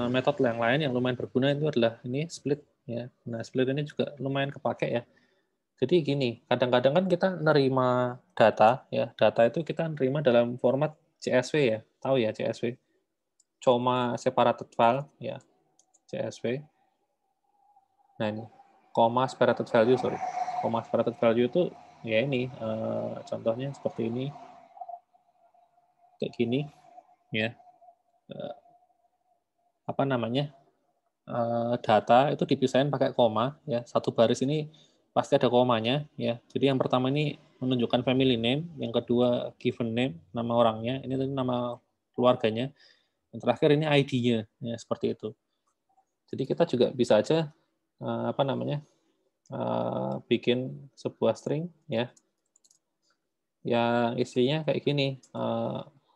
metode yang lain yang lumayan berguna itu adalah ini split ya. Nah, split ini juga lumayan kepake ya. Jadi gini, kadang-kadang kan kita nerima data ya. Data itu kita nerima dalam format CSV ya. Tahu ya CSV? Comma separated file ya. CSV. Nah, ini comma separated value, sorry. Comma separated value itu ya ini contohnya seperti ini. Kayak gini ya. Apa namanya? Data itu dipisahin pakai koma ya. Satu baris ini pasti ada komanya ya. Jadi yang pertama ini menunjukkan family name, yang kedua given name, nama orangnya, ini tadi nama keluarganya, yang terakhir ini ID-nya ya, seperti itu. Jadi kita juga bisa aja apa namanya? Bikin sebuah string ya. Yang isinya kayak gini,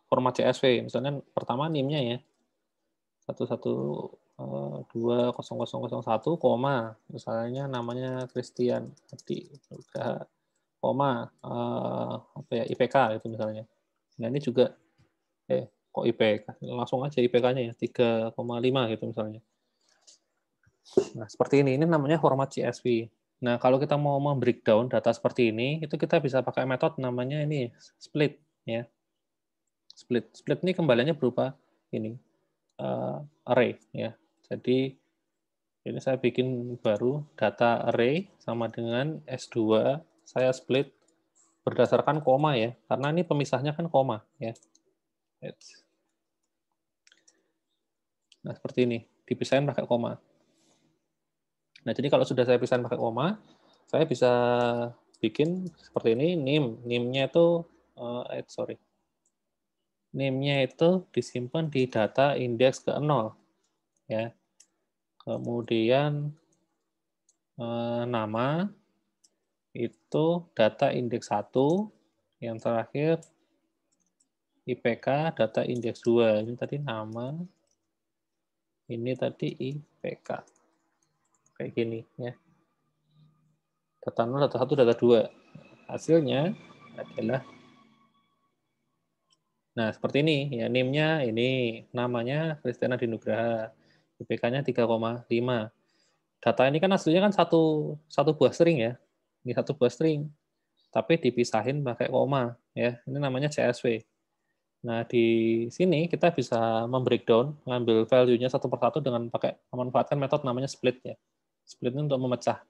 format CSV, misalnya pertama name-nya ya. 1120001 koma misalnya namanya Christian Adi koma apa ya IPK itu misalnya. Nah ini juga kok IPK langsung aja IPK-nya ya 3,5 gitu misalnya. Nah seperti ini namanya format CSV. Nah kalau kita mau breakdown data seperti ini itu kita bisa pakai metode namanya ini split ya. Split ini kembaliannya berupa ini array ya. Jadi ini saya bikin baru data array sama dengan S2 saya split berdasarkan koma ya. Karena ini pemisahnya kan koma ya. Nah, seperti ini. dipisahin pakai koma. Nah, jadi kalau sudah saya pisahin pakai koma, saya bisa bikin seperti ini, NIM-nya itu NIM-nya itu disimpan di data indeks ke 0 ya. Kemudian nama itu data indeks 1, yang terakhir IPK data indeks 2. Ini tadi nama, ini tadi IPK. Kayak gini ya. Data 0, data 1, data 2. Hasilnya adalah nah seperti ini ya, NIM-nya ini, namanya Christiana Dinugraha, IPK-nya 3,5. Data ini kan aslinya kan satu buah string ya. Ini satu buah string. Tapi dipisahin pakai koma ya. Ini namanya CSV. Nah, di sini kita bisa membreakdown, mengambil value-nya satu persatu dengan memanfaatkan metode namanya split ya. Split ini untuk memecah.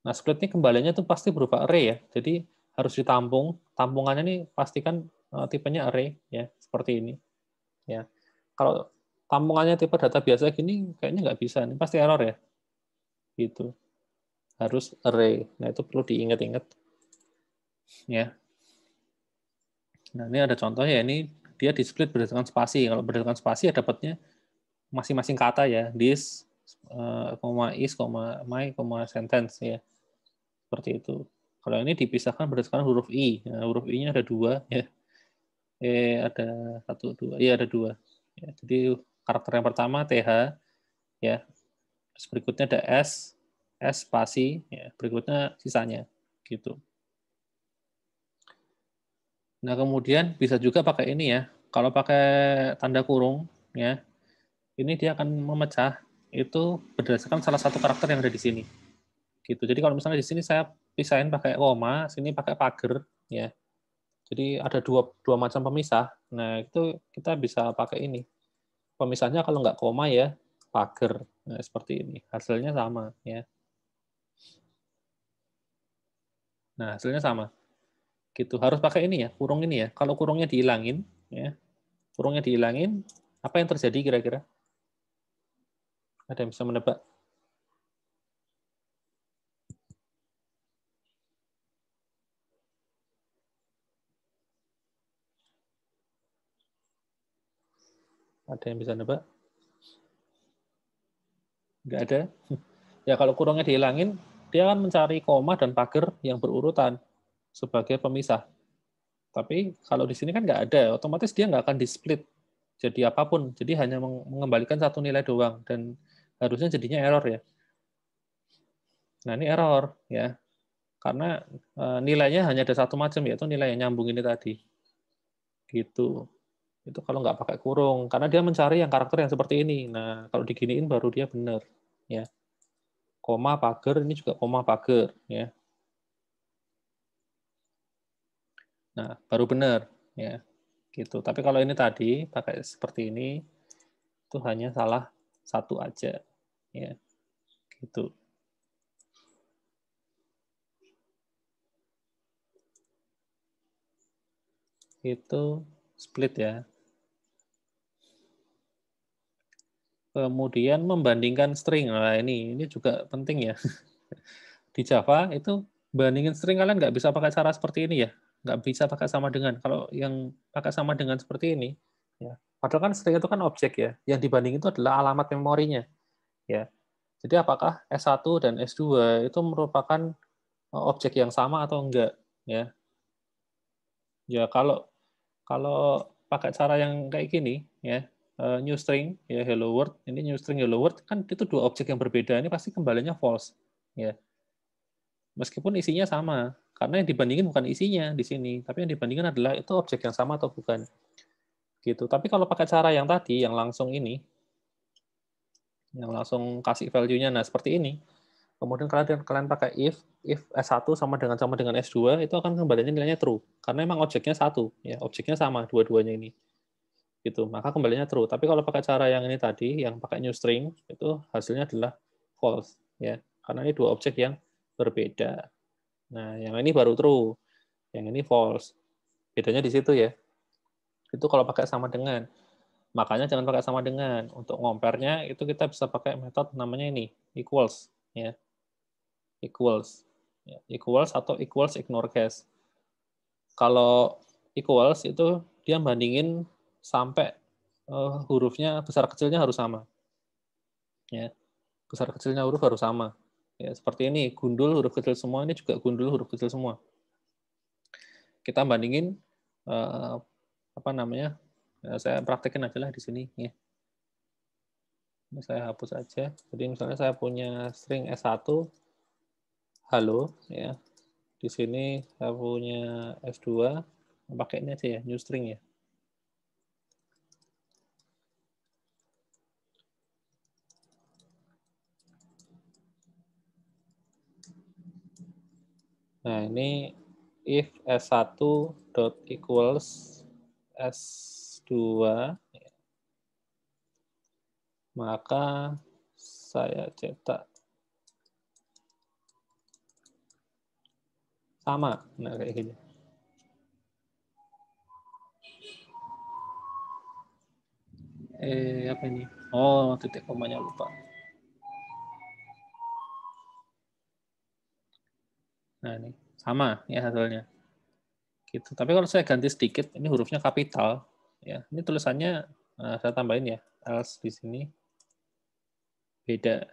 Nah, split ini kembalinya itu pasti berupa array ya. Jadi harus ditampung. Tampungannya ini pastikan tipenya array ya, seperti ini. Ya. Kalau tampungannya tipe data biasa gini kayaknya nggak bisa, ini pasti error ya. Gitu. Harus array. Nah, itu perlu diingat-ingat. Ya. Nah, ini ada contohnya, ini dia di split berdasarkan spasi. Kalau berdasarkan spasi ya dapatnya masing-masing kata ya, this, is, my, sentence ya. Seperti itu. Kalau ini dipisahkan berdasarkan huruf I. Nah, huruf I-nya ada 2 ya. Ada 1, 2. Iya, ada 2. Ya, jadi karakter yang pertama TH ya. Terus berikutnya ada S spasi ya. Berikutnya sisanya gitu. Nah, kemudian bisa juga pakai ini ya. Kalau pakai tanda kurung ya, ini dia akan memecah itu berdasarkan salah satu karakter yang ada di sini. Gitu. Jadi kalau misalnya di sini saya pisahin pakai koma, sini pakai pagar ya. Jadi ada dua macam pemisah. Nah, itu kita bisa pakai ini. Pemisahnya kalau nggak koma ya pagar. Nah, seperti ini. Hasilnya sama ya. Nah, hasilnya sama. Gitu. Harus pakai ini ya, kurung ini ya. Kalau kurungnya dihilangin ya. Kurungnya dihilangin, apa yang terjadi kira-kira? Ada yang bisa menebak? Ada yang bisa nebak? Nggak ada? Ya kalau kurungnya dihilangin, dia akan mencari koma dan pagar yang berurutan sebagai pemisah. Tapi kalau di sini kan nggak ada, otomatis dia nggak akan di-split jadi apapun. Jadi hanya mengembalikan satu nilai doang, dan harusnya jadinya error ya. Nah ini error ya, karena nilainya hanya ada satu macam, yaitu nilai yang nyambung ini tadi. Gitu. Itu kalau nggak pakai kurung, karena dia mencari yang karakter yang seperti ini. Nah kalau diginiin baru dia benar ya. Koma pagar, ini juga koma pagar ya. Nah baru benar ya. Gitu. Tapi kalau ini tadi pakai seperti ini, itu hanya salah satu aja ya. Gitu. Itu split ya. Kemudian membandingkan string. Nah, ini juga penting ya. Di Java itu bandingin string kalian nggak bisa pakai cara seperti ini ya. Nggak bisa pakai sama dengan. Kalau yang pakai sama dengan seperti ini, ya. Padahal kan string itu kan objek ya. Yang dibandingin itu adalah alamat memorinya. Ya. Jadi apakah S1 dan S2 itu merupakan objek yang sama atau enggak? Ya. Ya kalau pakai cara yang kayak gini, ya, new string ya hello world, ini new string hello world kan itu dua objek yang berbeda, ini pasti kembalinya false ya, meskipun isinya sama, karena yang dibandingin bukan isinya di sini, tapi yang dibandingkan adalah itu objek yang sama atau bukan gitu. Tapi kalau pakai cara yang tadi yang langsung ini, yang langsung kasih value-nya, nah seperti ini, kemudian kalian pakai if S1 sama dengan S2, itu akan kembalinya nilainya true karena memang objeknya satu ya, objeknya sama dua-duanya ini gitu, maka kembalinya true. Tapi kalau pakai cara yang ini tadi, yang pakai new string, itu hasilnya adalah false ya, karena ini dua objek yang berbeda. Nah, yang ini baru true, yang ini false. Bedanya di situ ya. Itu kalau pakai sama dengan. Makanya jangan pakai sama dengan. Untuk ngompernya itu kita bisa pakai metode namanya ini, equals, ya. Equals. Ya, equals atau equals ignore case. Kalau equals itu dia bandingin sampai hurufnya besar kecilnya harus sama. Ya, besar kecilnya huruf harus sama. Ya, seperti ini, gundul huruf kecil semua, ini juga gundul huruf kecil semua. Kita bandingin apa namanya? Saya praktekin aja lah di sini ya. Ini saya hapus aja. Jadi misalnya saya punya string S1 halo ya. Di sini saya punya S2, pakai ini aja ya, new string ya. Nah, ini if S1 dot equals S2, maka saya cetak sama. Nah, kayak gini. Apa ini? Oh, titik komanya lupa. Nah, ini sama ya hasilnya. Gitu. Tapi kalau saya ganti sedikit, ini hurufnya kapital, ya. Ini tulisannya saya tambahin ya, else di sini beda.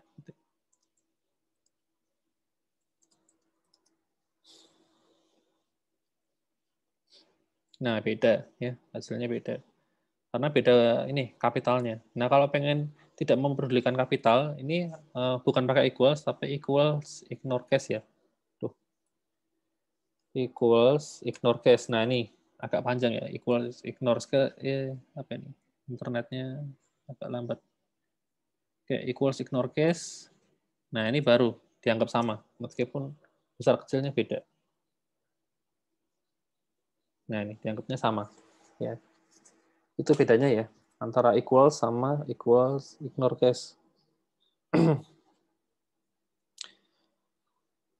Nah, beda ya, hasilnya beda. Karena beda ini kapitalnya. Nah, kalau pengen tidak memperdulikan kapital, ini bukan pakai equals, tapi equals ignore case ya. Tuh. Equals ignore case. Nah, ini agak panjang ya, equals ignore case apa ini? Internetnya agak lambat. Oke, equals ignore case. Nah, ini baru dianggap sama, meskipun besar kecilnya beda. Nah, ini dianggapnya sama. Ya. Itu bedanya ya, antara equals sama equals ignore case.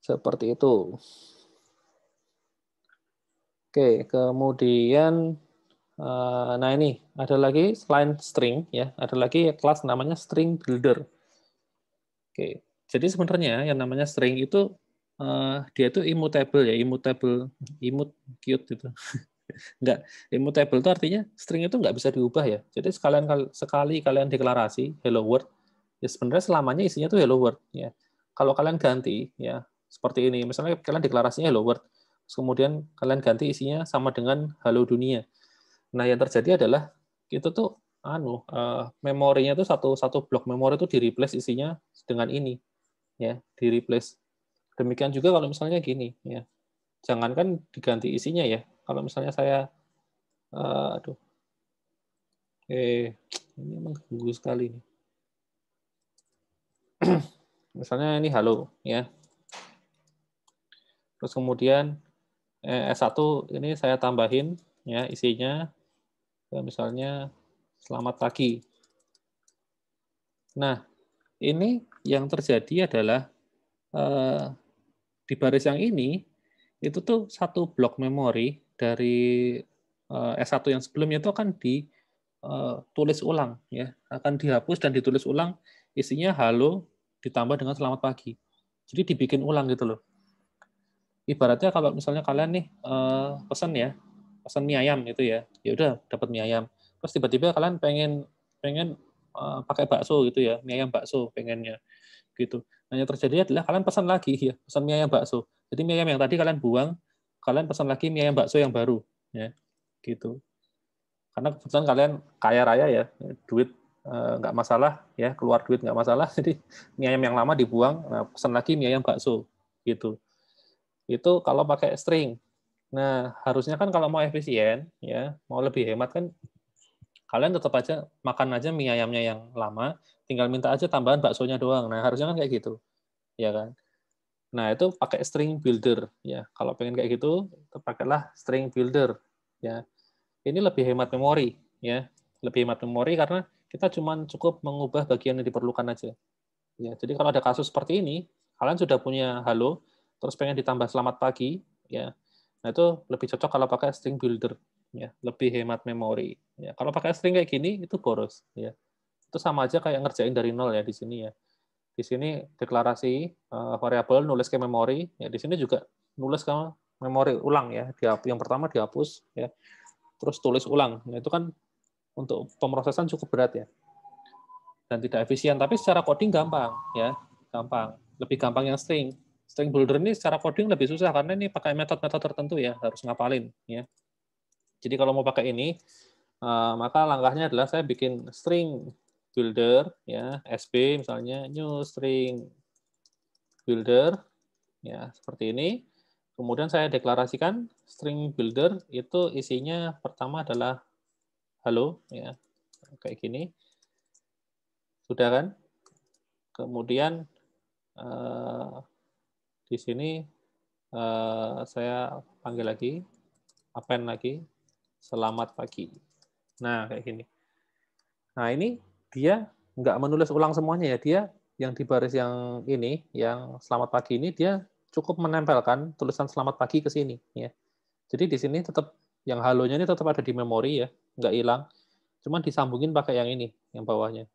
Seperti itu. Oke, kemudian, nah ini, ada lagi selain string, ya, ada lagi kelas namanya string builder. Oke, jadi sebenarnya yang namanya string itu, dia itu immutable ya, immutable, cute gitu. Enggak, immutable itu artinya string itu nggak bisa diubah ya. Jadi sekali kalian deklarasi hello world, ya sebenarnya selamanya isinya tuh hello world ya. Kalau kalian ganti ya seperti ini, misalnya kalian deklarasinya hello world, kemudian kalian ganti isinya sama dengan halo dunia. Nah yang terjadi adalah itu tuh memorinya tuh satu blok memori itu di replace isinya dengan ini ya, di replace. Demikian juga kalau misalnya gini ya, jangankan diganti isinya ya. Kalau misalnya saya ini mengganggu sekali nih. Misalnya ini halo ya. Terus kemudian S1 ini saya tambahin ya isinya misalnya selamat pagi. Nah, ini yang terjadi adalah di baris yang ini itu tuh satu blok memori dari S1 yang sebelumnya itu akan ditulis ulang ya, akan dihapus dan ditulis ulang isinya halo ditambah dengan selamat pagi. Jadi dibikin ulang gitu loh. Ibaratnya kalau misalnya kalian nih pesan mie ayam itu ya udah dapat mie ayam. Terus tiba-tiba kalian pengen pakai bakso gitu ya, mie ayam bakso pengennya gitu. Nah, yang terjadi adalah kalian pesan lagi ya, pesan mie ayam bakso. Jadi mie ayam yang tadi kalian buang, kalian pesan lagi mie ayam bakso yang baru ya. Gitu. Karena kebetulan kalian kaya raya ya, duit nggak masalah ya, keluar duit nggak masalah. Jadi mie ayam yang lama dibuang, nah, pesan lagi mie ayam bakso gitu. Itu kalau pakai string. Nah, harusnya kan kalau mau efisien ya, mau lebih hemat kan kalian tetap aja makan aja mie ayamnya yang lama, tinggal minta aja tambahan baksonya doang. Nah, harusnya kan kayak gitu. Ya kan? Nah, itu pakai string builder ya. Kalau pengen kayak gitu, pakailah string builder ya. Ini lebih hemat memori ya. Lebih hemat memori karena kita cuma cukup mengubah bagian yang diperlukan aja. Ya, jadi kalau ada kasus seperti ini, kalian sudah punya halo, terus pengen ditambah selamat pagi, ya. Nah, itu lebih cocok kalau pakai string builder. ya, lebih hemat memori. Ya, kalau pakai string kayak gini itu boros, ya. Itu sama aja kayak ngerjain dari nol ya di sini ya. Di sini deklarasi variabel nulis ke memori, ya di sini juga nulis ke memori ulang ya. Yang pertama dihapus ya. Terus tulis ulang. Nah, itu kan untuk pemrosesan cukup berat ya. Dan tidak efisien, tapi secara coding gampang ya. Gampang. Lebih gampang yang string. String builder ini secara coding lebih susah karena ini pakai metode-metode tertentu ya, harus ngapalin ya. Jadi kalau mau pakai ini, maka langkahnya adalah saya bikin string builder ya, SB misalnya new string builder ya seperti ini. Kemudian saya deklarasikan string builder itu isinya pertama adalah halo ya kayak gini. Sudah kan? Kemudian di sini saya panggil lagi, append lagi, selamat pagi. Nah kayak gini. Nah ini dia nggak menulis ulang semuanya ya, dia yang di baris yang ini, yang selamat pagi ini dia cukup menempelkan tulisan selamat pagi ke sini ya. Jadi di sini tetap yang halonya ini tetap ada di memori ya, nggak hilang. Cuman disambungin pakai yang ini, yang bawahnya.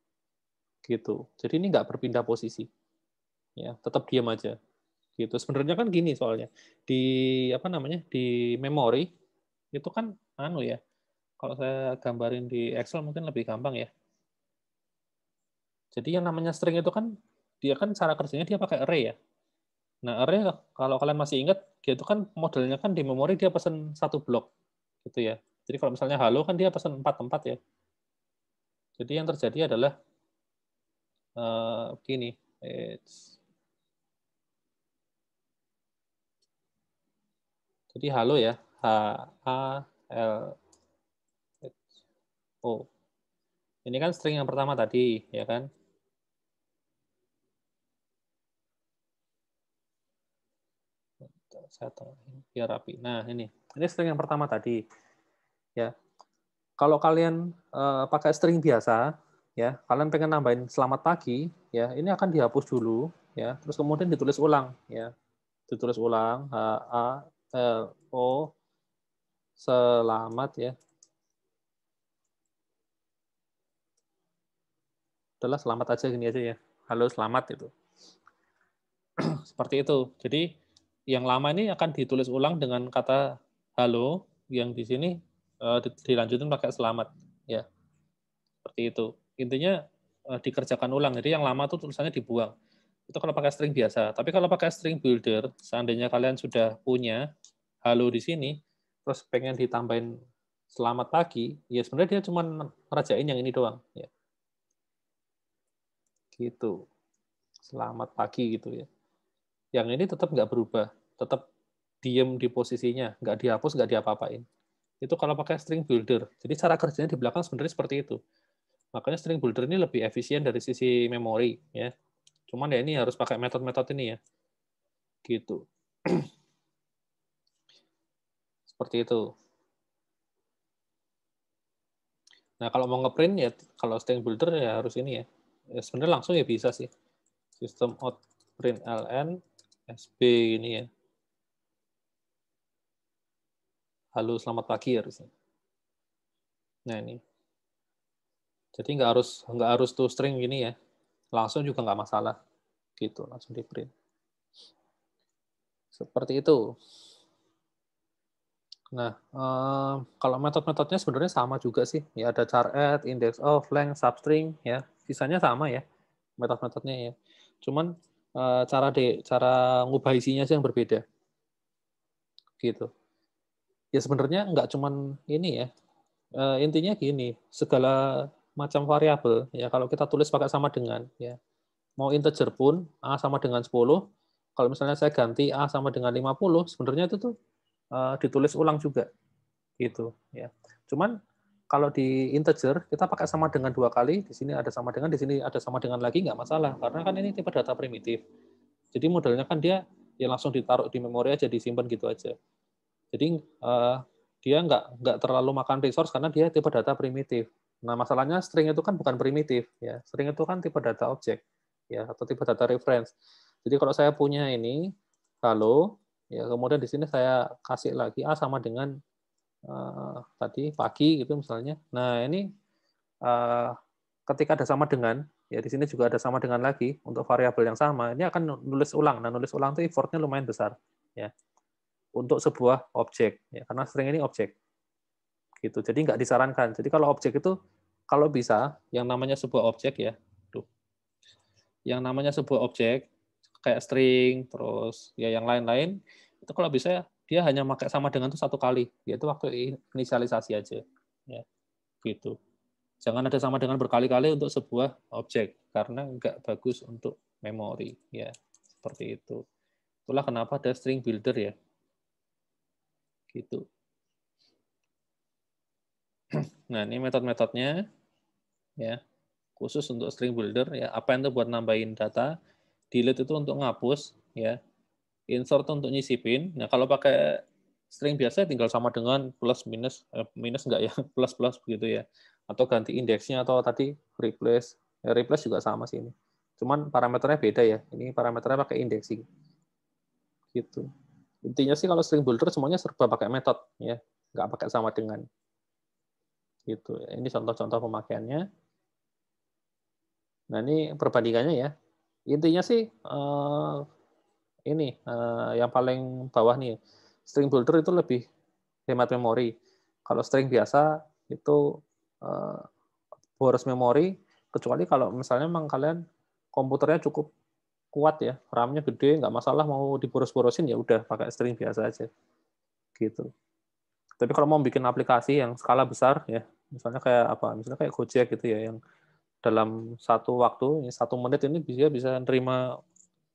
Gitu. Jadi ini nggak berpindah posisi. Ya, tetap diam aja. Gitu. Sebenarnya kan gini soalnya. Di apa namanya? Di memori itu kan anu ya. Kalau saya gambarin di Excel mungkin lebih gampang ya. Jadi yang namanya string itu kan dia kan cara kerjanya dia pakai array ya. Nah, array kalau kalian masih ingat, dia itu kan modelnya kan di memori dia pesan satu blok gitu ya. Jadi kalau misalnya halo kan dia pesan 4 tempat ya. Jadi yang terjadi adalah begini. Jadi halo ya, H A L O. Ini kan string yang pertama tadi, ya kan? Saya tengahin biar rapi. Nah, ini string yang pertama tadi. Ya. Kalau kalian pakai string biasa, ya, kalian pengen nambahin selamat pagi, ya, ini akan dihapus dulu, ya, terus kemudian ditulis ulang, ya. Ditulis ulang H A L O selamat ya. Udahlah selamat aja gini aja ya. Halo selamat itu. Seperti itu. Jadi yang lama ini akan ditulis ulang dengan kata halo, yang di sini dilanjutin pakai selamat ya. Seperti itu. Intinya dikerjakan ulang. Jadi yang lama tuh tulisannya dibuang. Itu kalau pakai string biasa. Tapi kalau pakai string builder, seandainya kalian sudah punya halo di sini, terus pengen ditambahin selamat pagi, ya sebenarnya dia cuma ngerajain yang ini doang ya. Gitu. Selamat pagi gitu ya. Yang ini tetap nggak berubah, tetap diem di posisinya, nggak dihapus, nggak diapa-apain. Itu kalau pakai string builder. Jadi cara kerjanya di belakang sebenarnya seperti itu. Makanya string builder ini lebih efisien dari sisi memori ya. Cuman ya ini harus pakai metode-metode ini ya. Gitu. Seperti itu. Nah, kalau mau ngeprint ya kalau string builder ya harus ini ya. Ya sebenarnya langsung ya bisa sih. System out println SB ini ya. Halo, selamat pagi harusnya. Nah, ini. Jadi nggak harus to string gini ya. Langsung juga nggak masalah. Gitu, langsung di print. Seperti itu. Nah, kalau metode-metodenya sebenarnya sama juga sih. Ya ada char add, index of, length, substring, ya. Sisanya sama ya, metode-metodenya ya. Cuman cara ngubah isinya sih yang berbeda. Gitu. Ya sebenarnya nggak cuman ini ya. Intinya gini, segala macam variabel ya kalau kita tulis pakai sama dengan ya. Mau integer pun A sama dengan 10, kalau misalnya saya ganti A sama dengan 50, sebenarnya itu tuh ditulis ulang juga gitu ya. Cuman kalau di integer kita pakai sama dengan 2 kali, di sini ada sama dengan, di sini ada sama dengan lagi nggak masalah karena kan ini tipe data primitif. Jadi modelnya kan dia ya langsung ditaruh di memori aja, disimpan gitu aja. Jadi dia nggak terlalu makan resource karena dia tipe data primitif. Nah masalahnya string itu kan bukan primitif ya, string itu kan tipe data objek ya atau tipe data reference. Jadi kalau saya punya ini halo ya kemudian di sini saya kasih lagi A sama dengan tadi pagi gitu misalnya. Nah, ini ketika ada sama dengan, ya di sini juga ada sama dengan lagi untuk variabel yang sama, ini akan nulis ulang. Nah, nulis ulang itu effortnya lumayan besar, ya, untuk sebuah objek, ya, karena string ini objek, gitu. Jadi nggak disarankan. Jadi kalau objek itu, kalau bisa, yang namanya sebuah objek ya, yang namanya sebuah objek kayak string, terus ya yang lain-lain, itu kalau bisa dia hanya pakai sama dengan itu satu kali, yaitu waktu inisialisasi aja, ya, gitu. Jangan ada sama dengan berkali-kali untuk sebuah objek, karena nggak bagus untuk memori. Ya, seperti itu. Itulah kenapa ada string builder ya. Gitu. Nah, ini metode-metodenya. Ya, khusus untuk string builder. Ya, append itu buat nambahin data. Delete itu untuk ngapus. Ya, insert untuk nyisipin. Nah, kalau pakai string biasa tinggal sama dengan plus minus, minus enggak ya, plus plus begitu ya. Atau ganti indeksnya atau tadi replace. Ya, replace juga sama sih ini. Cuman parameternya beda ya. Ini parameternya pakai indexing. Gitu. Intinya sih kalau string builder semuanya serba pakai metode ya, nggak pakai sama dengan. Gitu. Ini contoh-contoh pemakaiannya. Nah, ini perbandingannya ya. Intinya sih ini yang paling bawah nih. String builder itu lebih hemat memori. Kalau string biasa itu boros memori, kecuali kalau misalnya memang kalian komputernya cukup kuat ya, RAM-nya gede, nggak masalah mau diboros-borosin ya udah pakai string biasa aja. Gitu. Tapi kalau mau bikin aplikasi yang skala besar ya, misalnya kayak apa? Misalnya kayak Gojek gitu ya, yang dalam satu waktu, 1 menit ini bisa nerima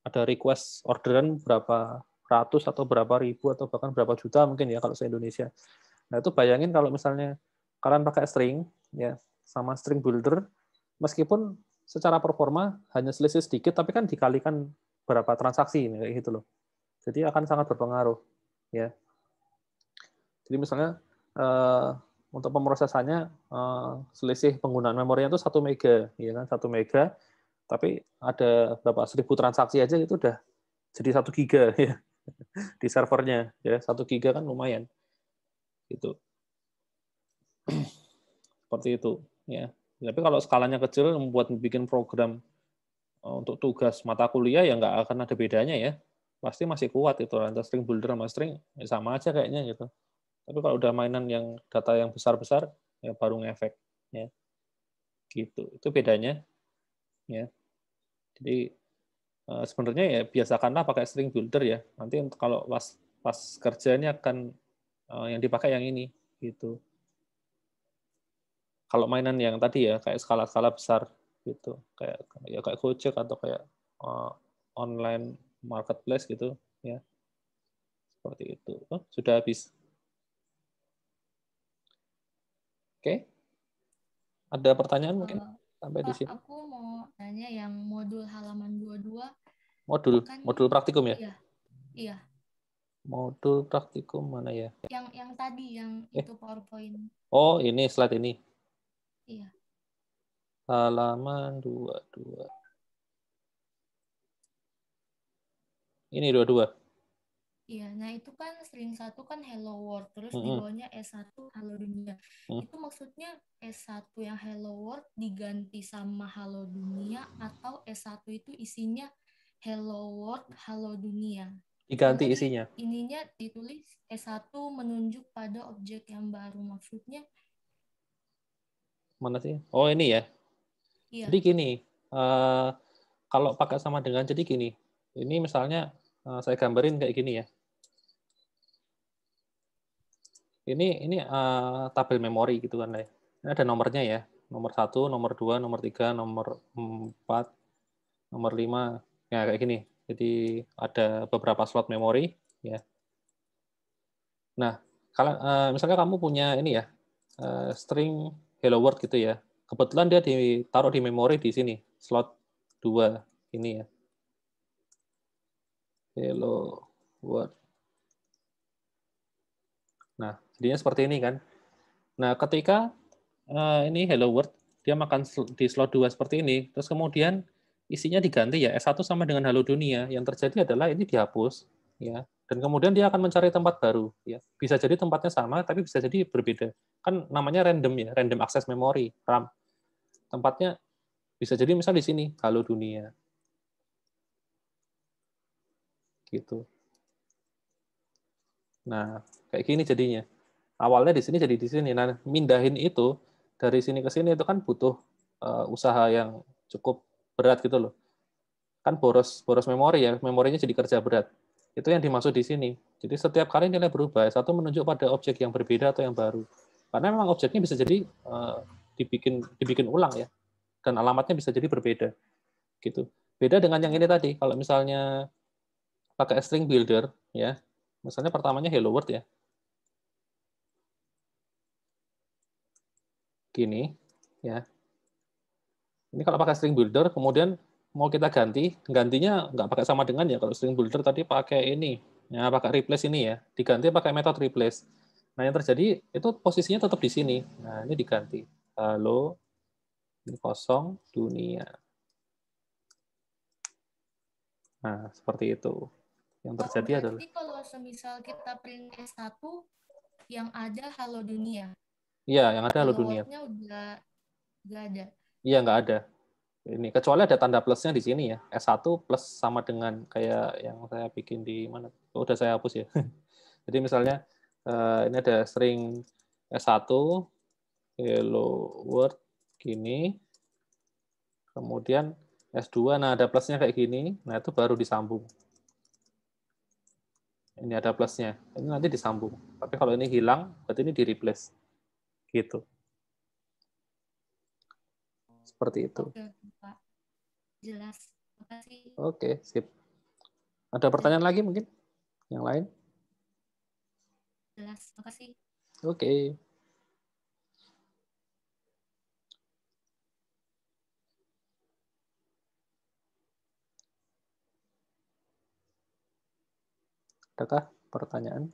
ada request orderan berapa ratus atau berapa ribu atau bahkan berapa juta mungkin ya kalau se-Indonesia. Nah, itu bayangin kalau misalnya kalian pakai string ya sama string builder, meskipun secara performa hanya selisih sedikit, tapi kan dikalikan berapa transaksi kayak gitu loh. Jadi akan sangat berpengaruh ya. Jadi misalnya untuk pemrosesannya selisih penggunaan memorinya itu 1 mega, ya kan 1 mega, tapi ada berapa 1000 transaksi aja itu udah jadi 1 giga ya di servernya ya 1 giga kan lumayan gitu. Seperti itu ya. Tapi kalau skalanya kecil membuat bikin program untuk tugas mata kuliah ya nggak akan ada bedanya ya. Pasti masih kuat itu antara string builder sama string ya sama aja kayaknya gitu. Tapi kalau udah mainan yang data yang besar-besar ya baru ngefek ya. Gitu. Itu bedanya ya. Jadi sebenarnya ya biasakanlah pakai string builder ya. Nanti kalau pas kerja ini akan yang dipakai yang ini gitu. Kalau mainan yang tadi ya kayak skala-skala besar gitu, kayak Gojek atau kayak online marketplace gitu ya. Seperti itu. Oh, sudah habis. Oke. Ada pertanyaan mungkin sampai di Pak, sini? aku mau tanya yang modul halaman 22 Modul praktikum ya? Iya. Iya. Modul praktikum mana ya? Yang tadi yang itu PowerPoint. Oh, ini slide ini. Iya. Halaman 22. Ini 22. Iya, nah itu kan string 1 kan hello world, terus di bawahnya S1 halo dunia. Itu maksudnya S1 yang hello world diganti sama halo dunia atau S1 itu isinya hello world halo dunia? Diganti Kan tadi isinya. ininya ditulis S1 menunjuk pada objek yang baru, maksudnya Mana sih? Oh, ini ya. iya. Jadi gini, kalau pakai sama dengan, jadi gini. Ini misalnya saya gambarin kayak gini ya. Ini tabel memori gitu kan ya. Ini ada nomornya ya. Nomor 1, nomor 2, nomor 3, nomor 4, nomor 5. Ya kayak gini. Jadi ada beberapa slot memori ya. Nah, kalau misalnya kamu punya ini ya, string hello world gitu ya. Kebetulan dia ditaruh di memori di sini, slot 2 ini ya. Hello world. Nah, jadinya seperti ini kan. Nah, ketika ini hello world, dia makan di slot 2 seperti ini, terus kemudian isinya diganti ya, S1 sama dengan halo dunia. Yang terjadi adalah ini dihapus, ya. Dan kemudian dia akan mencari tempat baru. Ya. Bisa jadi tempatnya sama, tapi bisa jadi berbeda. Kan namanya random ya, random access memory, RAM. Tempatnya bisa jadi misal di sini, halo dunia. Gitu. Nah, kayak gini jadinya. Awalnya di sini jadi di sini. Nah, mindahin itu dari sini ke sini itu kan butuh usaha yang cukup berat gitu loh. Kan boros memori ya, memorinya jadi kerja berat. Itu yang dimaksud di sini. Jadi setiap kali nilai berubah, satu menunjuk pada objek yang berbeda atau yang baru. Karena memang objeknya bisa jadi dibikin ulang ya, dan alamatnya bisa jadi berbeda. Gitu. Beda dengan yang ini tadi. Kalau misalnya pakai string builder, ya, misalnya pertamanya hello world ya, gini, ya. Ini kalau pakai string builder, kemudian mau kita gantinya nggak pakai sama dengan ya. Kalau string builder tadi pakai ini, ya pakai replace ini ya, diganti pakai metode replace. Nah, yang terjadi itu posisinya tetap di sini. Nah, ini diganti. Halo, ini kosong, dunia. Nah, seperti itu. Yang terjadi adalah... Berarti kalau semisal kita print S1, yang ada halo dunia. Iya, yang ada halo Hello dunia. world-nya udah nggak ada. Iya, nggak ada. Ini kecuali ada tanda plusnya di sini ya. S1 plus sama dengan kayak yang saya bikin di mana? Oh, udah saya hapus ya. Jadi misalnya ini ada string S1 hello world gini. Kemudian S2 nah ada plusnya kayak gini. Nah, itu baru disambung. Ini ada plusnya. Ini nanti disambung. Tapi kalau ini hilang, berarti ini di-replace. Gitu. Seperti itu. Oke, Pak. Jelas. Makasih. Oke, sip. Ada pertanyaan lagi mungkin? Yang lain? Jelas. Makasih. Oke. Adakah pertanyaan?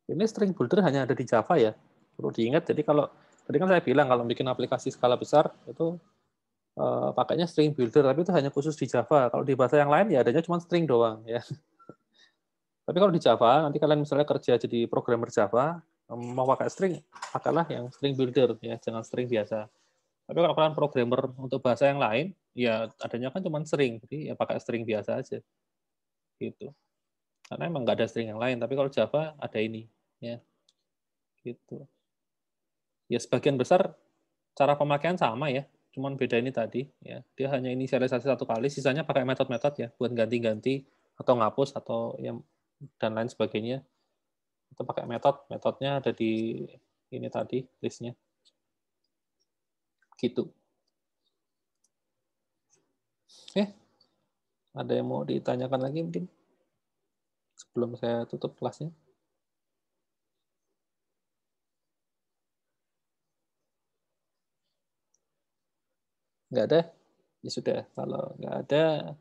Ini string builder hanya ada di Java ya. Perlu diingat, jadi kalau tadi kan saya bilang kalau bikin aplikasi skala besar itu pakainya string builder, tapi itu hanya khusus di Java. Kalau di bahasa yang lain ya adanya cuma string doang ya. Tapi kalau di Java, nanti kalian misalnya kerja jadi programmer Java, mau pakai string, pakailah yang string builder ya, jangan string biasa. Tapi kalau kalian programmer untuk bahasa yang lain, ya adanya kan cuma string, jadi ya pakai string biasa aja. Gitu. Karena emang nggak ada string yang lain, tapi kalau Java ada ini. Ya, gitu. Ya sebagian besar cara pemakaian sama ya, cuman beda ini tadi ya. Dia hanya inisialisasi satu kali, sisanya pakai metode-metode ya buat ganti-ganti atau ngapus atau yang dan lain sebagainya. Itu pakai metodenya ada di ini tadi listnya. Gitu. Ada yang mau ditanyakan lagi mungkin sebelum saya tutup kelasnya? Nggak ada? Ya sudah, kalau nggak ada,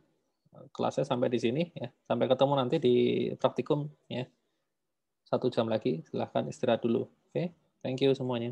kelasnya sampai di sini ya. Sampai ketemu nanti di praktikum ya. 1 jam lagi, silahkan istirahat dulu. Oke, thank you semuanya.